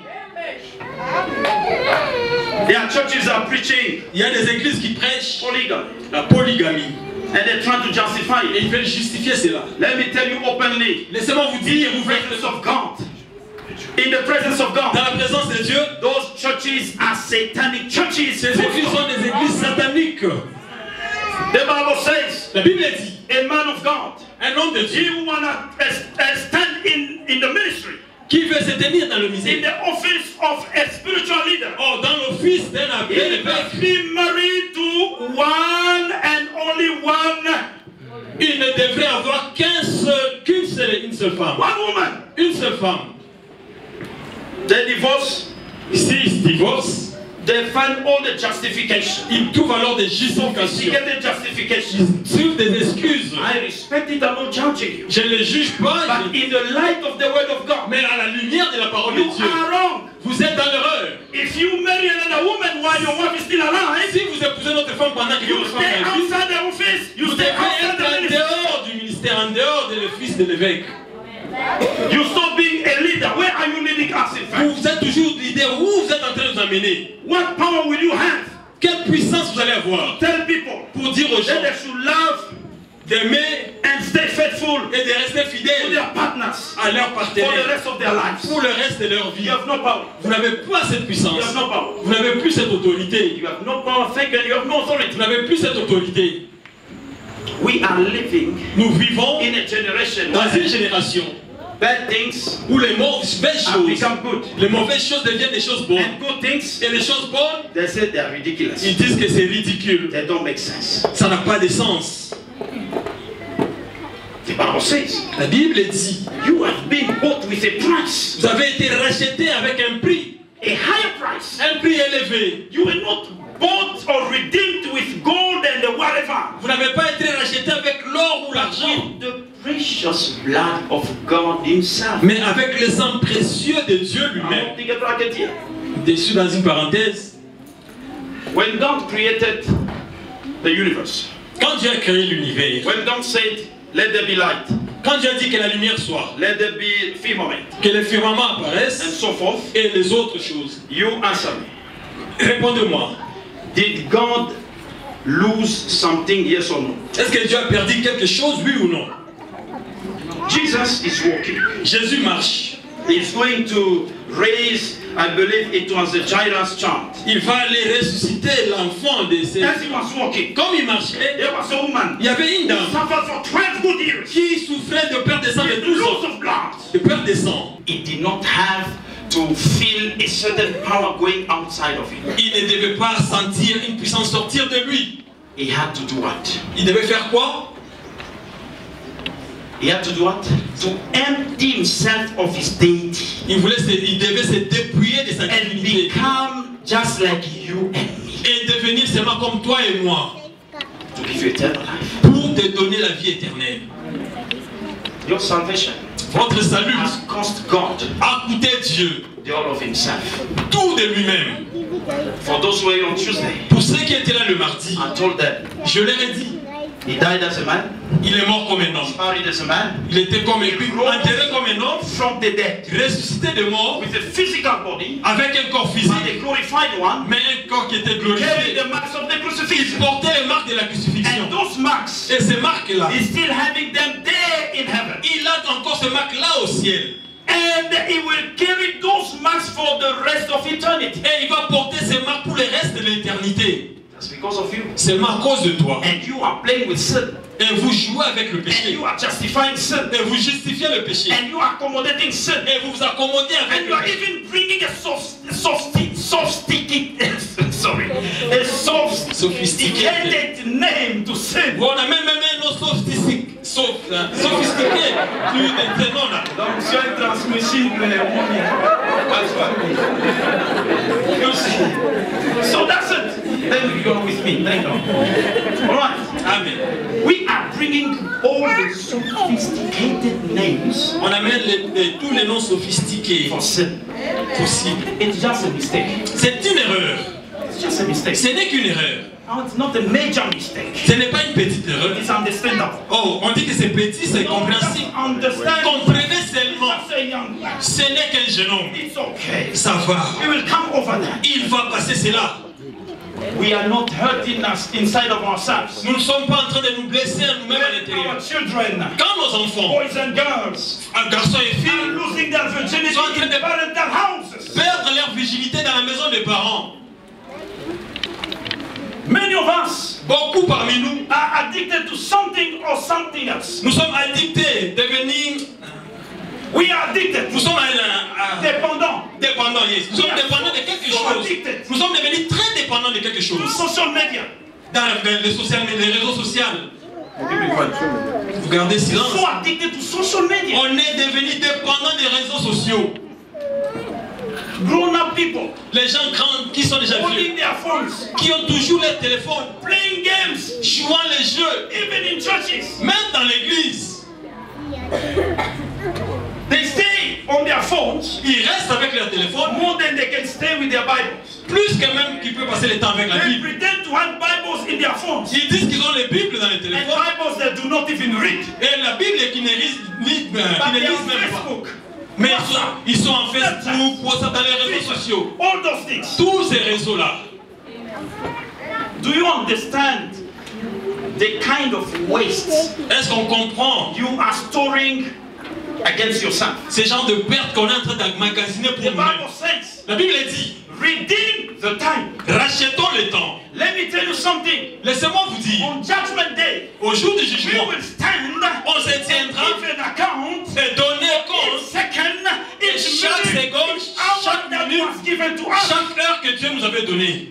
Their churches are preaching Il y a des églises qui prêchent polygamy, la polygamie and they're trying to justify et it. ils veulent justifier cela. Let me tell you openly, Laissez-moi vous dire in the presence ouvertement, of God, in the presence of dans God, la présence de Dieu, those churches are satanic churches. ces églises sont des églises sataniques. The Bible says, La Bible dit, a man of God, un homme de he Dieu who wanna stand in the ministry, qui veut se tenir dans le in ministère, the office of a spiritual leader, oh, dans l'office d'un abbé, he must be married to one and only one il ne devrait avoir une seule femme. woman. Une seule femme. They divorce, S'ils se divorcent, they find all the justification. ils trouvent alors des justifications. Sophisticated justification. Ils trouvent des excuses. I respect it, I'm not judging you. Je ne les juge pas, But in the light of the word of God, mais à la lumière de la parole de you Dieu, are wrong. vous êtes dans l'erreur. If you marry another woman while your wife is still alive, Si vous épousez notre femme pendant que you votre femme stay est vive, outside the office, you vous stay devez outside être the en ministry. dehors du ministère, en dehors de l'office de l'évêque. You stop being a leader. Where are you leading us in fact? Vous êtes toujours leader. Où vous êtes en train de nous amener? What power will you have? Quelle puissance vous allez avoir Tell people pour dire aux that gens they should love d'aimer and stay faithful et de rester to fidèles their partners à leur for the partenaire rest of their lives. pour le reste de leur vie? You have no power. Vous n'avez pas cette You puissance. have no power. Vous n'avez plus cette autorité. You have no power. Thank God. You have no authority. Vous n'avez plus cette autorité. We are living Nous vivons in a generation dans where une génération bad things où les mauvaises have choses, become good. les mauvaises choses deviennent des choses bonnes. And good things, Et les choses bonnes, they say they are ridiculous. ils disent que c'est ridicule. They don't make sense. Ça n'a pas de sens. The Bible says, La Bible dit, you have been bought with a price, vous avez été racheté avec un prix, a higher price. un prix élevé. You were not bought or redeemed with gold and whatever. Vous n'avez pas été racheté avec l'or ou l'argent, The precious blood of God Himself. mais avec le sang précieux de Dieu lui-même. I want to get bracket here. Dessus dans une parenthèse, When God created the universe, quand Dieu a créé l'univers, when God said, let there be light, quand Dieu a dit que la lumière soit, let there be firmament, que les firmaments and apparaissent so forth, et les autres choses, you answer me. répondez-moi, Did God lose something, yes or no? est-ce que Dieu a perdu quelque chose, oui ou non? Jesus is walking. Jésus marche, He's going to raise, I believe it was the Jairus child. il va aller ressusciter l'enfant de ses... As he was walking, Comme il marchait, there was a woman il y avait une who dame suffered for 12 good years. qui souffrait de perte de sang de With 12 loss ans, of blood. de perte de sang. He did not have to feel a certain power going outside of him. Il ne devait pas sentir une puissance sortir de lui. He had to do what? Il devait faire quoi? He had to do what? To empty himself of his deity Il devait se dépouiller de sa and divinité become just like you and me. et devenir seulement comme toi et moi To give you eternal life. pour te donner la vie éternelle. Your salvation Votre salut has cost God a coûté Dieu the all of himself. tout de lui-même. For those who were on Tuesday, Pour ceux qui étaient là le mardi, I told them, je leur ai dit, he died as a man, il est mort comme un homme. married as a man, Il était comme un homme, enterré comme un homme, from the dead, ressuscité de mort, with a physical body, avec un corps but physique, a glorified one, mais un corps qui était carrying glorifié. the marks of the Il crucifixion. portait les marques de la crucifixion. And those marks, Et ces marques-là, he's still having them there in heaven. il a encore ces marques-là au ciel. And he will carry those marks for the rest of eternity. Et il va porter ces marques pour le reste de l'éternité. That's because of you. Seulement à cause de toi. And you are playing with sin. Et vous jouez avec le And péché. you are justifying sin. Et vous justifiez le péché. And you are accommodating sin. Et vous vous accommodez And avec you le are péché. even bringing a sophisticated name to sin. On a même un nom sophistiqué. Sophistiqué. Tu es non là. Donc, c'est une transmission you see. So that's it. Then you go with me. Thank you. All right. Amen. We are bringing all the sophisticated names On amène tous les noms sophistiqués for sin. possibles. It's just a mistake. C'est une erreur. It's just a mistake. Ce n'est qu'une erreur. Oh, it's not a major mistake. Ce n'est pas une petite erreur. It's understandable. Oh, on dit que c'est petit, c'est compréhensible. Understand. Comprenez seulement. Just a young man. Ce n'est qu'un jeune homme. It's okay. Ça va. We will come over that. Il va passer cela. We are not hurting us inside of ourselves. Nous ne sommes pas en train de nous blesser à nous-mêmes à l'intérieur. Our children, Quand nos enfants, boys and girls, un garçon et are fille, losing their virginity sont en train in de parental houses. perdre leur virginité dans la maison des parents, Many of us beaucoup parmi nous, are addicted to something or something else. nous sommes addictés, We are addicted. nous sommes Dépendants. dépendants, yes. Nous sommes dépendants de quelque chose. Nous sommes devenus très dépendants de quelque chose. Social media. Dans les réseaux sociaux. Vous gardez silence. So addicted to social media. On est devenus dépendants des réseaux sociaux. Grown-up people Les gens grands qui sont déjà vieux, holding their phones, qui ont toujours leur téléphone, playing games, jouant les jeux, even in churches. même dans l'église. They stay on their phones Ils restent avec leur téléphone more than they can stay with their Bibles. plus que même qu'ils peuvent passer le temps avec la They Bible. pretend to have Bibles in their phones. Ils disent qu'ils ont les Bibles dans les And téléphones Bibles they do not even read. et la Bible qui ne lisent But they are on même pas. Facebook. Mais ils sont en Facebook, WhatsApp, dans les réseaux sociaux. All those things. Tous ces réseaux-là. Do you understand the kind of waste Est-ce qu'on comprend you are storing against yourself? ces genres de pertes qu'on est en train d'emmagasiner The pour Bible nous-mêmes? says, La Bible dit, redeem the time. rachetons le temps. Let me tell you something. Laissez-moi vous dire, On Judgment Day, au jour du we jugement, will stand on se and tiendra give an account et donner compte has given to us. Chaque heure que Dieu nous avait donnée,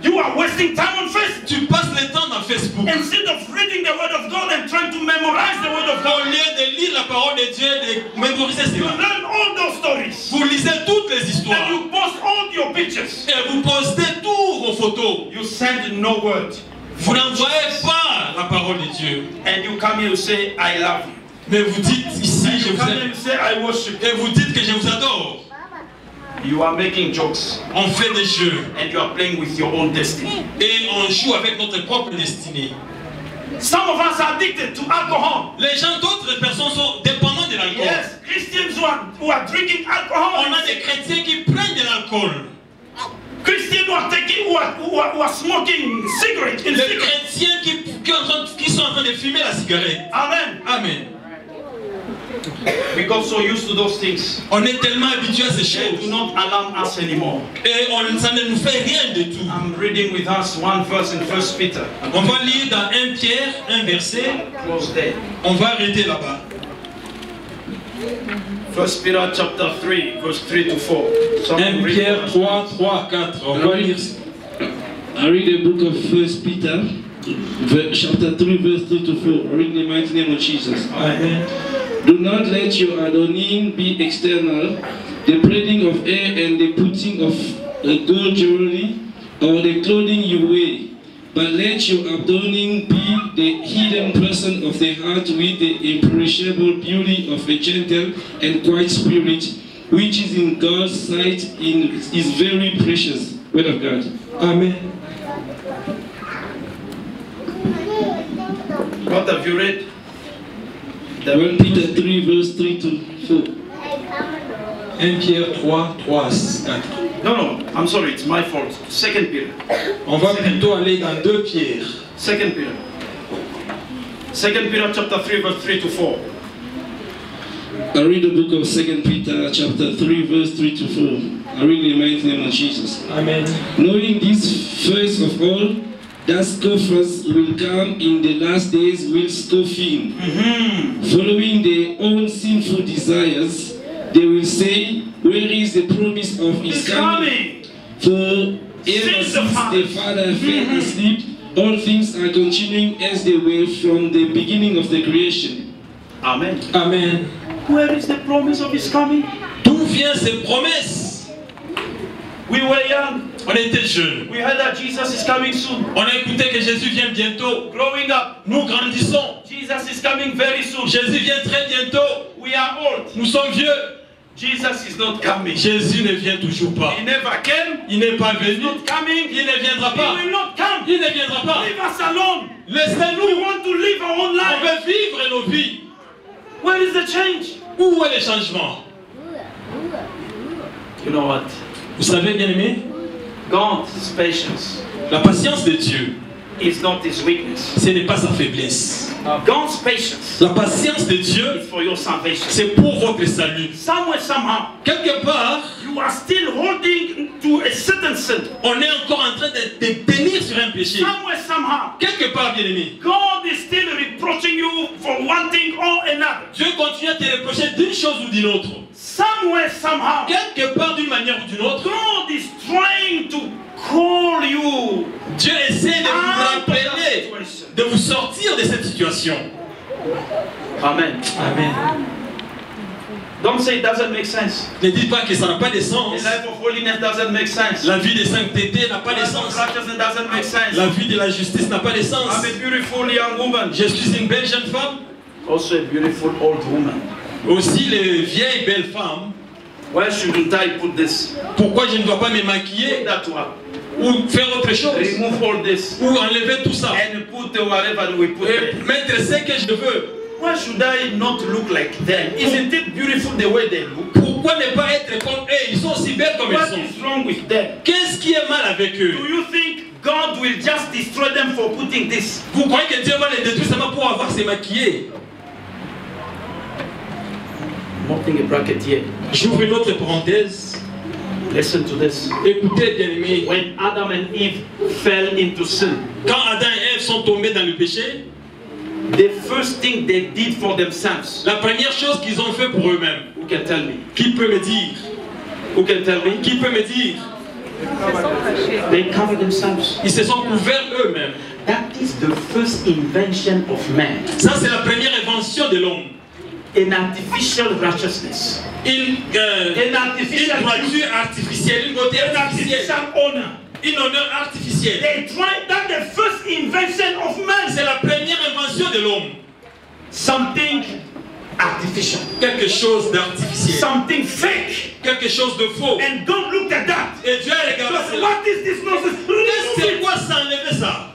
You are wasting time on Facebook. tu passes le temps dans Facebook. Instead of reading the word of God and trying to memorize the word of Au God, lieu de lire la parole de Dieu, de mémoriser you cela. learn all those stories. Vous lisez toutes les And histoires. you post all your pictures. Et vous postez tous vos photos. You send no word. Vous n'envoyez pas la parole de Dieu. And you come here and say, I love you. Mais vous dites ici, And je you vous come here aime. and say, I worship you. Et vous dites que je vous adore. You are making jokes. On fait des jeux. And you are playing with your own destiny. Et on joue avec notre propre destinée. Some of us are addicted to alcohol. Les gens d'autres personnes sont dépendants de l'alcool. Yes, Christians who are drinking alcohol. On a des chrétiens qui prennent de l'alcool. Christians who are smoking cigarettes. Les chrétiens qui sont en train de fumer la cigarette. Amen. Amen. We got so used to those things. On est tellement habitués à ces They do choses. not alarm us anymore. Et ça ne nous fait rien de tout. I'm reading with us one verse in 1 Peter. On va lire dans 1 Pierre, un verset. Close there. On va arrêter là-bas. 1 Peter chapter 3, verse 3 to 4. 1 Pierre 3, 3, 4. On va lire. I read the book of 1 Peter, chapter 3, verse 3 to 4. I read in the mighty name of Jesus. Amen. Do not let your adorning be external, the braiding of hair and the putting of gold jewelry, or the clothing you wear, but let your adorning be the hidden person of the heart with the imperishable beauty of a gentle and quiet spirit, which is in God's sight is very precious. Word of God. Amen. What have you read? 1 Peter 3, verse 3 to 4. 1 Pierre 3, 3, 4. No, I'm sorry, it's my fault. 2 Peter. On va plutôt aller dans 2 Pierre. 2 Peter. 2 Peter chapter 3, verse 3 to 4. I read the book of 2 Peter chapter 3, verse 3 to 4. I read in the mighty name of Jesus. Amen. Knowing this, first of all, that scoffers will come in the last days will scoffing, following their own sinful desires. They will say, where is the promise of his coming? For ever since the Father fell asleep, all things are continuing as they were from the beginning of the creation. Amen. Amen. Where is the promise of his coming? D'où viennent ces promesses? We were young. On était jeunes. We heard that Jesus is coming soon. On a écouté que Jésus vient bientôt. Growing up, Nous grandissons. Jesus is coming very soon. Jésus vient très bientôt. We are old. Nous sommes vieux. Jesus is not coming. Jésus ne vient toujours pas. He never came. Il n'est pas He's venu. not coming. Il ne viendra He pas. will not come. Il ne viendra pas. Leave us alone. We Laissez-nous. want to live our own On life. veut vivre nos vies. Where is the change? Où est le changement? You know what? Vous savez, bien aimé, God's patience la patience de Dieu, is not his weakness. ce n'est pas sa faiblesse. God's patience La patience de Dieu, is for your salvation. c'est pour votre salut. Somewhere, somehow, Quelque part, you are still holding to a certain sin. on est encore en train de tenir sur un péché. Somewhere, somehow, Quelque part, bien aimé, God is still reproaching you for one thing or another. Dieu continue à te reprocher d'une chose ou d'une autre. Somewhere, somehow, Quelque part, d'une manière ou d'une autre, God is trying to call you Dieu essaie de vous out of that rappeler, situation. de vous sortir de cette situation. Amen. Amen. Don't say it doesn't make sense. Ne dites pas que ça n'a pas de The sens. life of holiness doesn't make sense. La vie de sainteté n'a pas The de life of sens. righteousness doesn't make sense. La vie de la justice n'a pas de sens. I'm a beautiful young woman. Je suis une belle jeune femme. Also a beautiful old woman. Aussi les vieilles belles femmes. Why shouldn't I put this? Pourquoi je ne dois pas me maquiller That one. ou faire autre chose Remove all this. ou enlever tout ça And put whatever we put et there. mettre ce que je veux? Why should I not look like them? Isn't it beautiful the way they look? Pourquoi ne pas être comme eux? Ils sont aussi belles comme What ils sont. is wrong with them? Qu'est-ce qui est mal avec eux? Do you think God will just destroy them for putting this? Vous croyez que Dieu va les détruire seulement pour avoir se maquiller? I'm opening a bracket here. J'ouvre une autre parenthèse. Listen to this. Écoutez, bien aimés, When Adam and Eve fell into sin, quand Adam et Ève sont tombés dans le péché, the first thing they did for themselves, la première chose qu'ils ont fait pour eux-mêmes, who can tell me? qui peut me dire? Who can tell me? Qui peut me dire? They cover themselves. Ils se sont couverts eux-mêmes. That is the first invention of man. Ça, c'est la première invention de l'homme. An artificial righteousness. Une droiture artificielle, une beauté artificielle. Honor. Une honneur artificielle. They tried that the first invention of man. C'est la première invention de l'homme. Something artificial. Quelque chose d'artificiel. Something fake. Quelque chose de faux. And don't look at that. Et Dieu a regardé But cela. what is this nonsense? C'est quoi ça, enlever ça?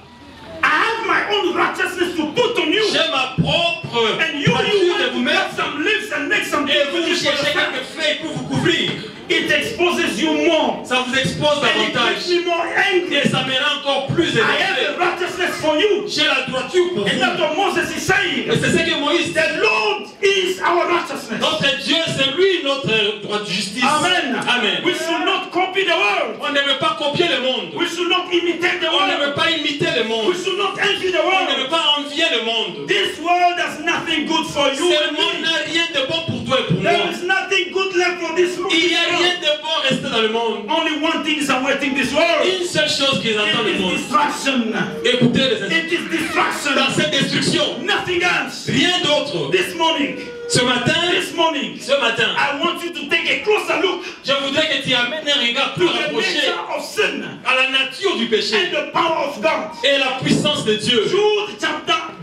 I have my own righteousness to put on you. J'ai ma propre And you voiture want de to vous mettre. get some lips and make some Et vous difference. cherchez quelques feuilles pour vous couvrir. It exposes you more. Ça vous expose And it davantage. makes me more angry. Et ça me rend encore plus I have énervé. the righteousness for you. J'ai la droiture pour And vous. that's what Moses is saying. Et c'est ce que Moïse dit. The Lord is our righteousness. Notre Dieu, c'est lui notre droit de justice. Amen. Amen. We should not copy the world. On ne veut pas copier le monde. We should not imitate the On ne world. veut pas imiter le monde. We should not envy the On ne world. veut pas envier le monde. This world has nothing good for you Ce and monde me. n'a rien de bon pour toi et pour There moi. is nothing good left for this world. Il n'y a rien de bon resté dans le monde. Only one thing is awaiting this world. Une seule chose qui attend It le is monde. destruction. Écoutez les instructions. It is destruction. Dans cette destruction, Nothing else. rien d'autre. This morning, Ce matin, I want you to take a closer look je voudrais que tu amènes un regard to plus the rapproché nature of sin à la nature du péché and the power of God. et la puissance de Dieu.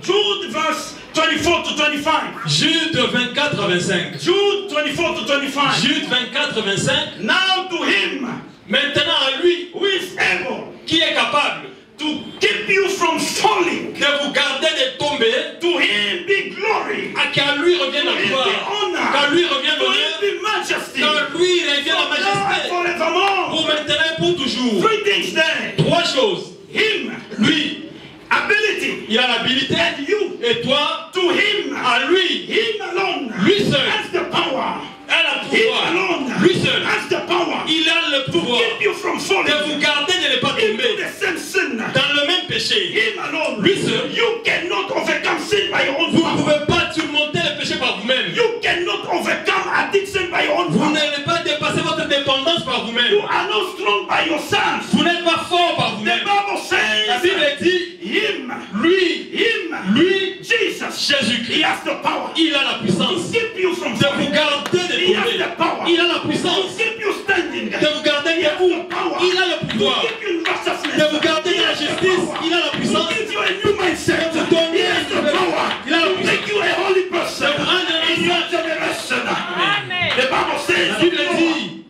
Jude verse 24 to 25. Jude 24 à 25. Jude 24 to 25. Jude 24 à 25. Now to him Maintenant à lui who is able qui est capable to keep you from falling. de vous garder de tomber, To him be glory. à qu'à lui revienne To la him gloire, be honor. qu'à lui revienne To him l'honneur, be majesty. qu'à lui revienne la Now and majesté, forevermore. pour maintenant et pour toujours. Three things there. Trois choses. Him, Lui, ability, il a l'habilité, and you. et toi, To him, à lui, him alone lui seul, has the power. elle a le Him pouvoir. alone Lui seul, has the power il a le to pouvoir keep you from falling de vous garder de ne pas into tomber the same sin. dans le même péché. Him alone. Lui seul. You cannot overcome sin by your own Vous ne power. pouvez pas surmonter le péché par vous-même. You cannot overcome addiction by your own Vous power. n'allez pas dépasser votre dépendance par You vous-même. are not strong by yourself. Vous n'êtes pas fort par The vous-même. Bible La Bible says, dit, him, lui, Jesus, he Jésus-Christ, has the power il a la to puissance keep you from de vous falling. garder de He has tomber. the power Il a la to puissance keep you standing. de vous garder He has debout. the power Il a le to pouvoir keep you in righteousness. de vous garder He dans la has the justice. power Il a la to puissance give you a new mindset. de vous donner He has the power Il a la to puissance make you a holy person de vous rendre un in your saint. generation. Amen. The Bible says La of Bible Noah. dit,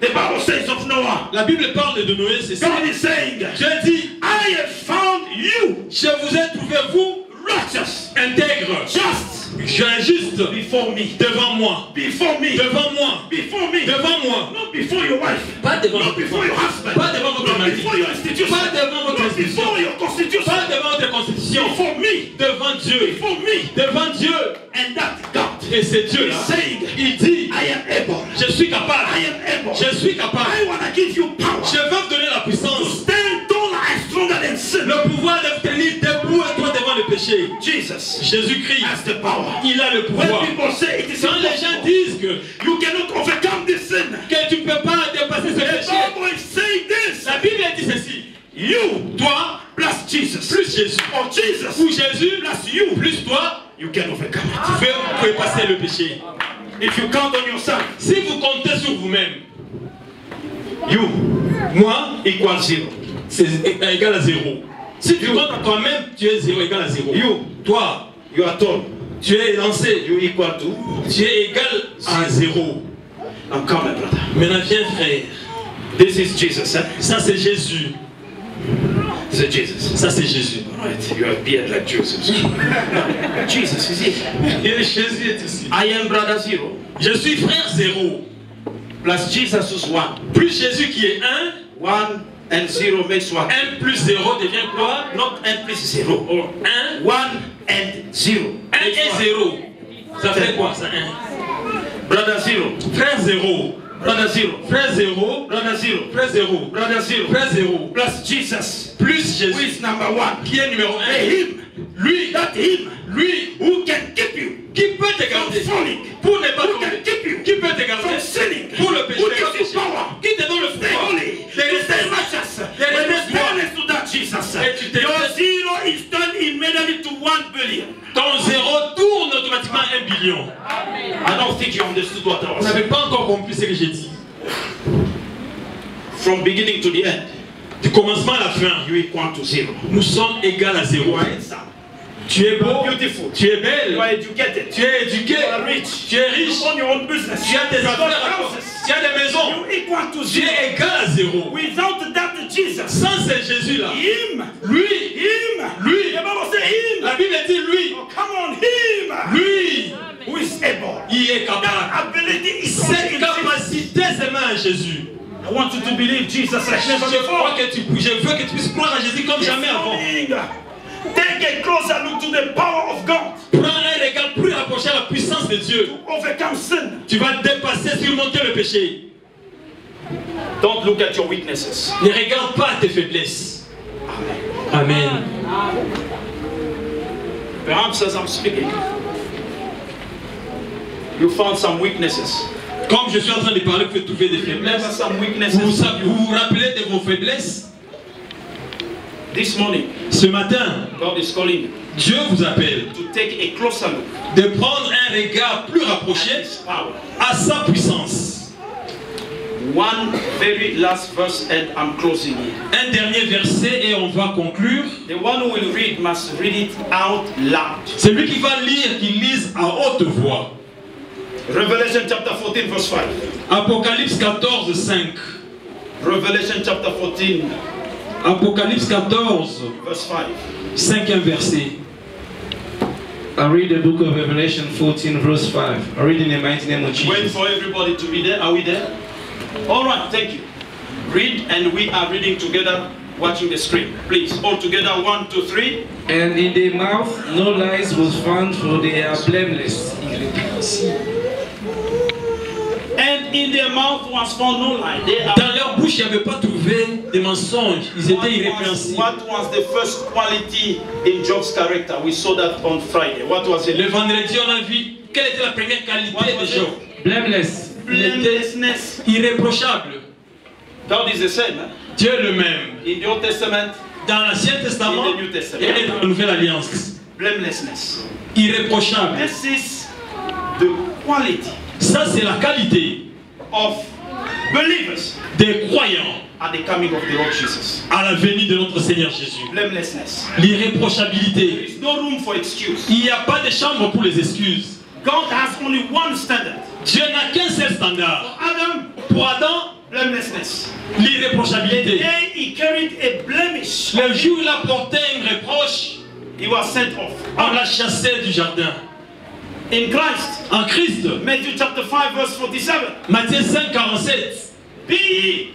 The Bible says of Noah. la Bible parle de Noé, c'est ça. God is saying, Dieu dit, I have found you je vous ai trouvé vous righteous, intègre, just juste before me. devant moi, Before me. devant moi, Before me. devant moi, Not before your wife. pas devant Not votre before your femme, husband. pas devant votre Not mari, before your institution. pas devant votre Not institution, before your constitution. pas devant votre constitution, Before me. devant Dieu, Before me. devant Dieu. And that God Et c'est Dieu là, is saying, il dit, I am able. je suis capable, I am able. je suis capable, I want to give you power. je veux vous donner la To puissance, stand tall and stronger than sin. le pouvoir de vous tenir debout et toi devant le péché. Jesus Jésus-Christ, has the power. il a le When pouvoir. people say it is Quand les gens impossible, disent que you cannot overcome this sin. tu ne peux pas dépasser ce The péché, Bible is saying this. la Bible dit ceci, You toi, plus Jesus. plus Jésus, Or Jesus ou Jésus, plus you. plus toi, You can overcome it. vous pouvez passer le péché. If you count on yourself, Si vous comptez sur vous-même, you moi, equals zero. c'est égal à zéro. Si tu comptes à toi-même, tu es zéro égal à zéro. You, Toi, you are tall. tu es lancé, You equal to. tu es égal à zéro. Now come, my brother. Maintenant viens frère, This is Jesus. Eh? ça c'est Jésus, This is Jesus. ça c'est Jésus. All right, you have beard like Joseph. Jesus is it. Et Jésus est ici. I am brother zero. Je suis frère zéro, Plus Jesus is one. plus Jésus qui est 1, 1 and 0 makes 1. 1 plus 0 devient quoi? Not 1 plus 0. Or 1, 1 and 0. 1 et 0. Ça fait quoi ça 1? Brother 0. Frère 0, Brother 0. frère 0, Brother 0. frère 0, Brother 0. frère 0, Plus Jesus. plus Who Jésus is number 1? qui est numéro 1. Him. Lui, That him. lui, Who can keep you qui peut te from garder falling. pour ne pas Who can tomber, keep you qui peut te from garder sinning. pour le péché, Who ne pas gives you pécher, 1 billion. I don't think you understood what I Vous was n'avez saying. pas encore compris ce que j'ai dit. From beginning to the end, Du commencement à la fin, you equal to zero. nous sommes égaux à You zéro. are handsome. Tu es You beau, are beautiful. tu es You belle, are educated. tu es éduqué, You are rich. tu es riche, You own your own business. tu as des You got affaires à toi, houses. tu as des maisons. You equal to Tu zero. es égal à zéro. Without that Jesus, Sans ce Jésus-là, him, lui, the Bible says him. la Bible dit lui, Oh, come on, him. lui, Who is able? il est That capable. ability is only Cette in Jesus. capacité, c'est même à Jésus. I want you to believe Jesus like never Je before. crois que je veux que tu puisses croire à Jésus comme jamais avant. Take a closer look to the power of God Prends un regard plus rapproché à la puissance de Dieu. to overcome sin. Tu vas dépasser, surmonter le péché. Don't look at your weaknesses. Ne regarde pas tes faiblesses. Amen. Perhaps as I'm speaking, you found some weaknesses. Comme je suis en train de parler, vous pouvez trouver des Remember faiblesses. some Vous weaknesses. vous rappelez de vos faiblesses. This morning, Ce matin, God is calling you Dieu vous appelle to take a closer look de prendre un regard plus at rapproché His power. à sa puissance. One very last verse, and I'm closing here. Un dernier verset et on va conclure. The one who will read must read it out loud. Celui qui va lire, qu'il lise à haute voix. Revelation chapter 14, verse 5. Apocalypse 14, 5. Revelation chapter 14, Apocalypse 14, verse 5. 5e verset. I read the book of Revelation 14, verse 5. I read in the mighty name of Wait Jesus. for everybody to be there. Are we there? All right, thank you. Read, and we are reading together, watching the screen. Please, all together, 1, 2, 3. And in their mouth no lies was found, for they are blameless. And in their mouth was found no lie. They are. Dans leur bouche, il n'y avait pas trouvé des mensonges. Ils étaient irrépréhensibles. What was the first quality in Job's character? We saw that on Friday. What was it? Le vendredi, on a vu quelle était la première qualité de Job. Blameless. Il était Blamelessness. irréprochable. God is the same. Eh? Dieu le même. In the Old Testament, Dans l'Ancien Testament In the New Testament. et dans la Nouvelle Alliance. blamelessness. Irréprochable. This is the quality Ça, c'est la qualité of believers des croyants at the coming of the Lord Jesus. à la venue de notre Seigneur Jésus. Blamelessness. L'irréprochabilité. There is no room for excuse. Il n'y a pas de chambre pour les excuses. God has only one standard. Dieu n'a qu'un seul standard. Adam, Pour Adam, blamelessness. The l'irréprochabilité. day he carried a blemish, Le jour où il a porté un reproche, he was sent off. on l'a chassé du jardin. In Christ, En Christ, Matthew chapter 5 verse 47. Matthieu 5, 47, Be ye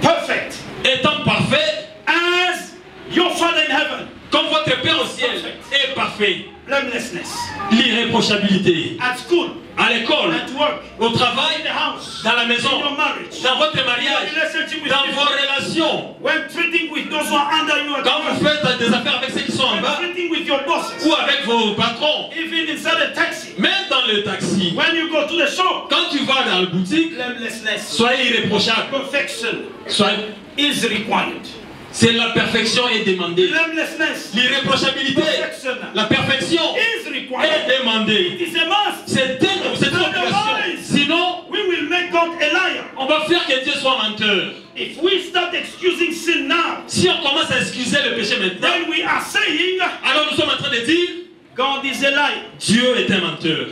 perfect étant parfait, as your Father in heaven. comme votre Père au ciel est parfait. Blamelessness. L'irréprochabilité. At school, À l'école, at work, au in travail, the house, dans la in maison, your marriage, dans votre in your mariage, relationship with dans people, vos relations, when treating with those who are under you, at quand vous work, faites des affaires avec ceux qui sont en when bas treating with your bosses, ou avec vos patrons, even inside a taxi, même dans le taxi, when you go to the shop. quand tu vas dans la boutique, Blamelessness, soyez irréprochable. perfection Soyez... is required. C'est la perfection est demandée. Blamelessness, L'irréprochabilité, perfection la perfection is est required. demandée. It is a must. C'est une obligation. Sinon, We will make God a liar. on va faire que Dieu soit menteur. If we start excusing sin now, Si on commence à excuser le péché maintenant, then we are saying alors nous sommes en train de dire God is a liar. Dieu est un menteur.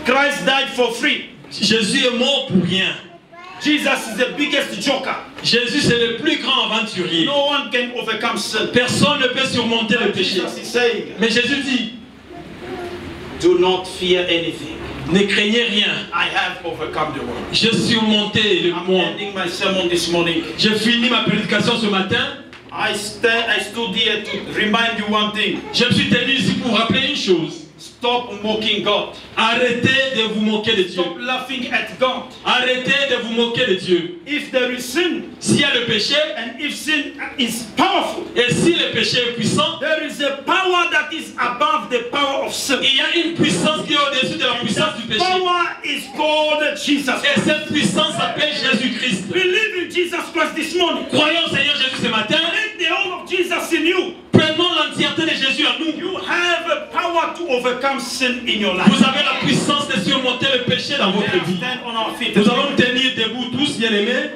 Christ died for free. Jésus est mort pour rien. Jesus is the biggest joker. Jésus c'est le plus grand aventurier. No one can overcome sin. Personne ne peut surmonter le péché. Jesus is saying, Mais Jésus dit, do not fear anything. ne craignez rien. I have overcome the world. J'ai surmonté le I'm monde. ending my sermon this morning. J'ai fini ma prédication ce matin. I stood here to remind you one thing. Je me suis tenu ici pour vous rappeler une chose. Stop mocking God. Arrêtez de vous moquer de Dieu. Stop laughing at God. Arrêtez de vous moquer de Dieu. If there is sin, S'il y a le péché, and if sin is powerful, et si le péché est puissant, there is a power that is above the power of sin. il y a une puissance qui est au-dessus de la puissance du péché. Power is called Jesus. Et cette puissance s'appelle Jésus-Christ. Believe in Jesus Christ this morning. Croyons au Seigneur Jésus ce matin. Let the whole of Jesus in you. Prenons l'entièreté de Jésus à nous. You have a power power to overcome sin in your life. Vous avez la puissance de surmonter le péché dans votre vie. Stand on our feet. Nous allons tenir debout tous, bien-aimés.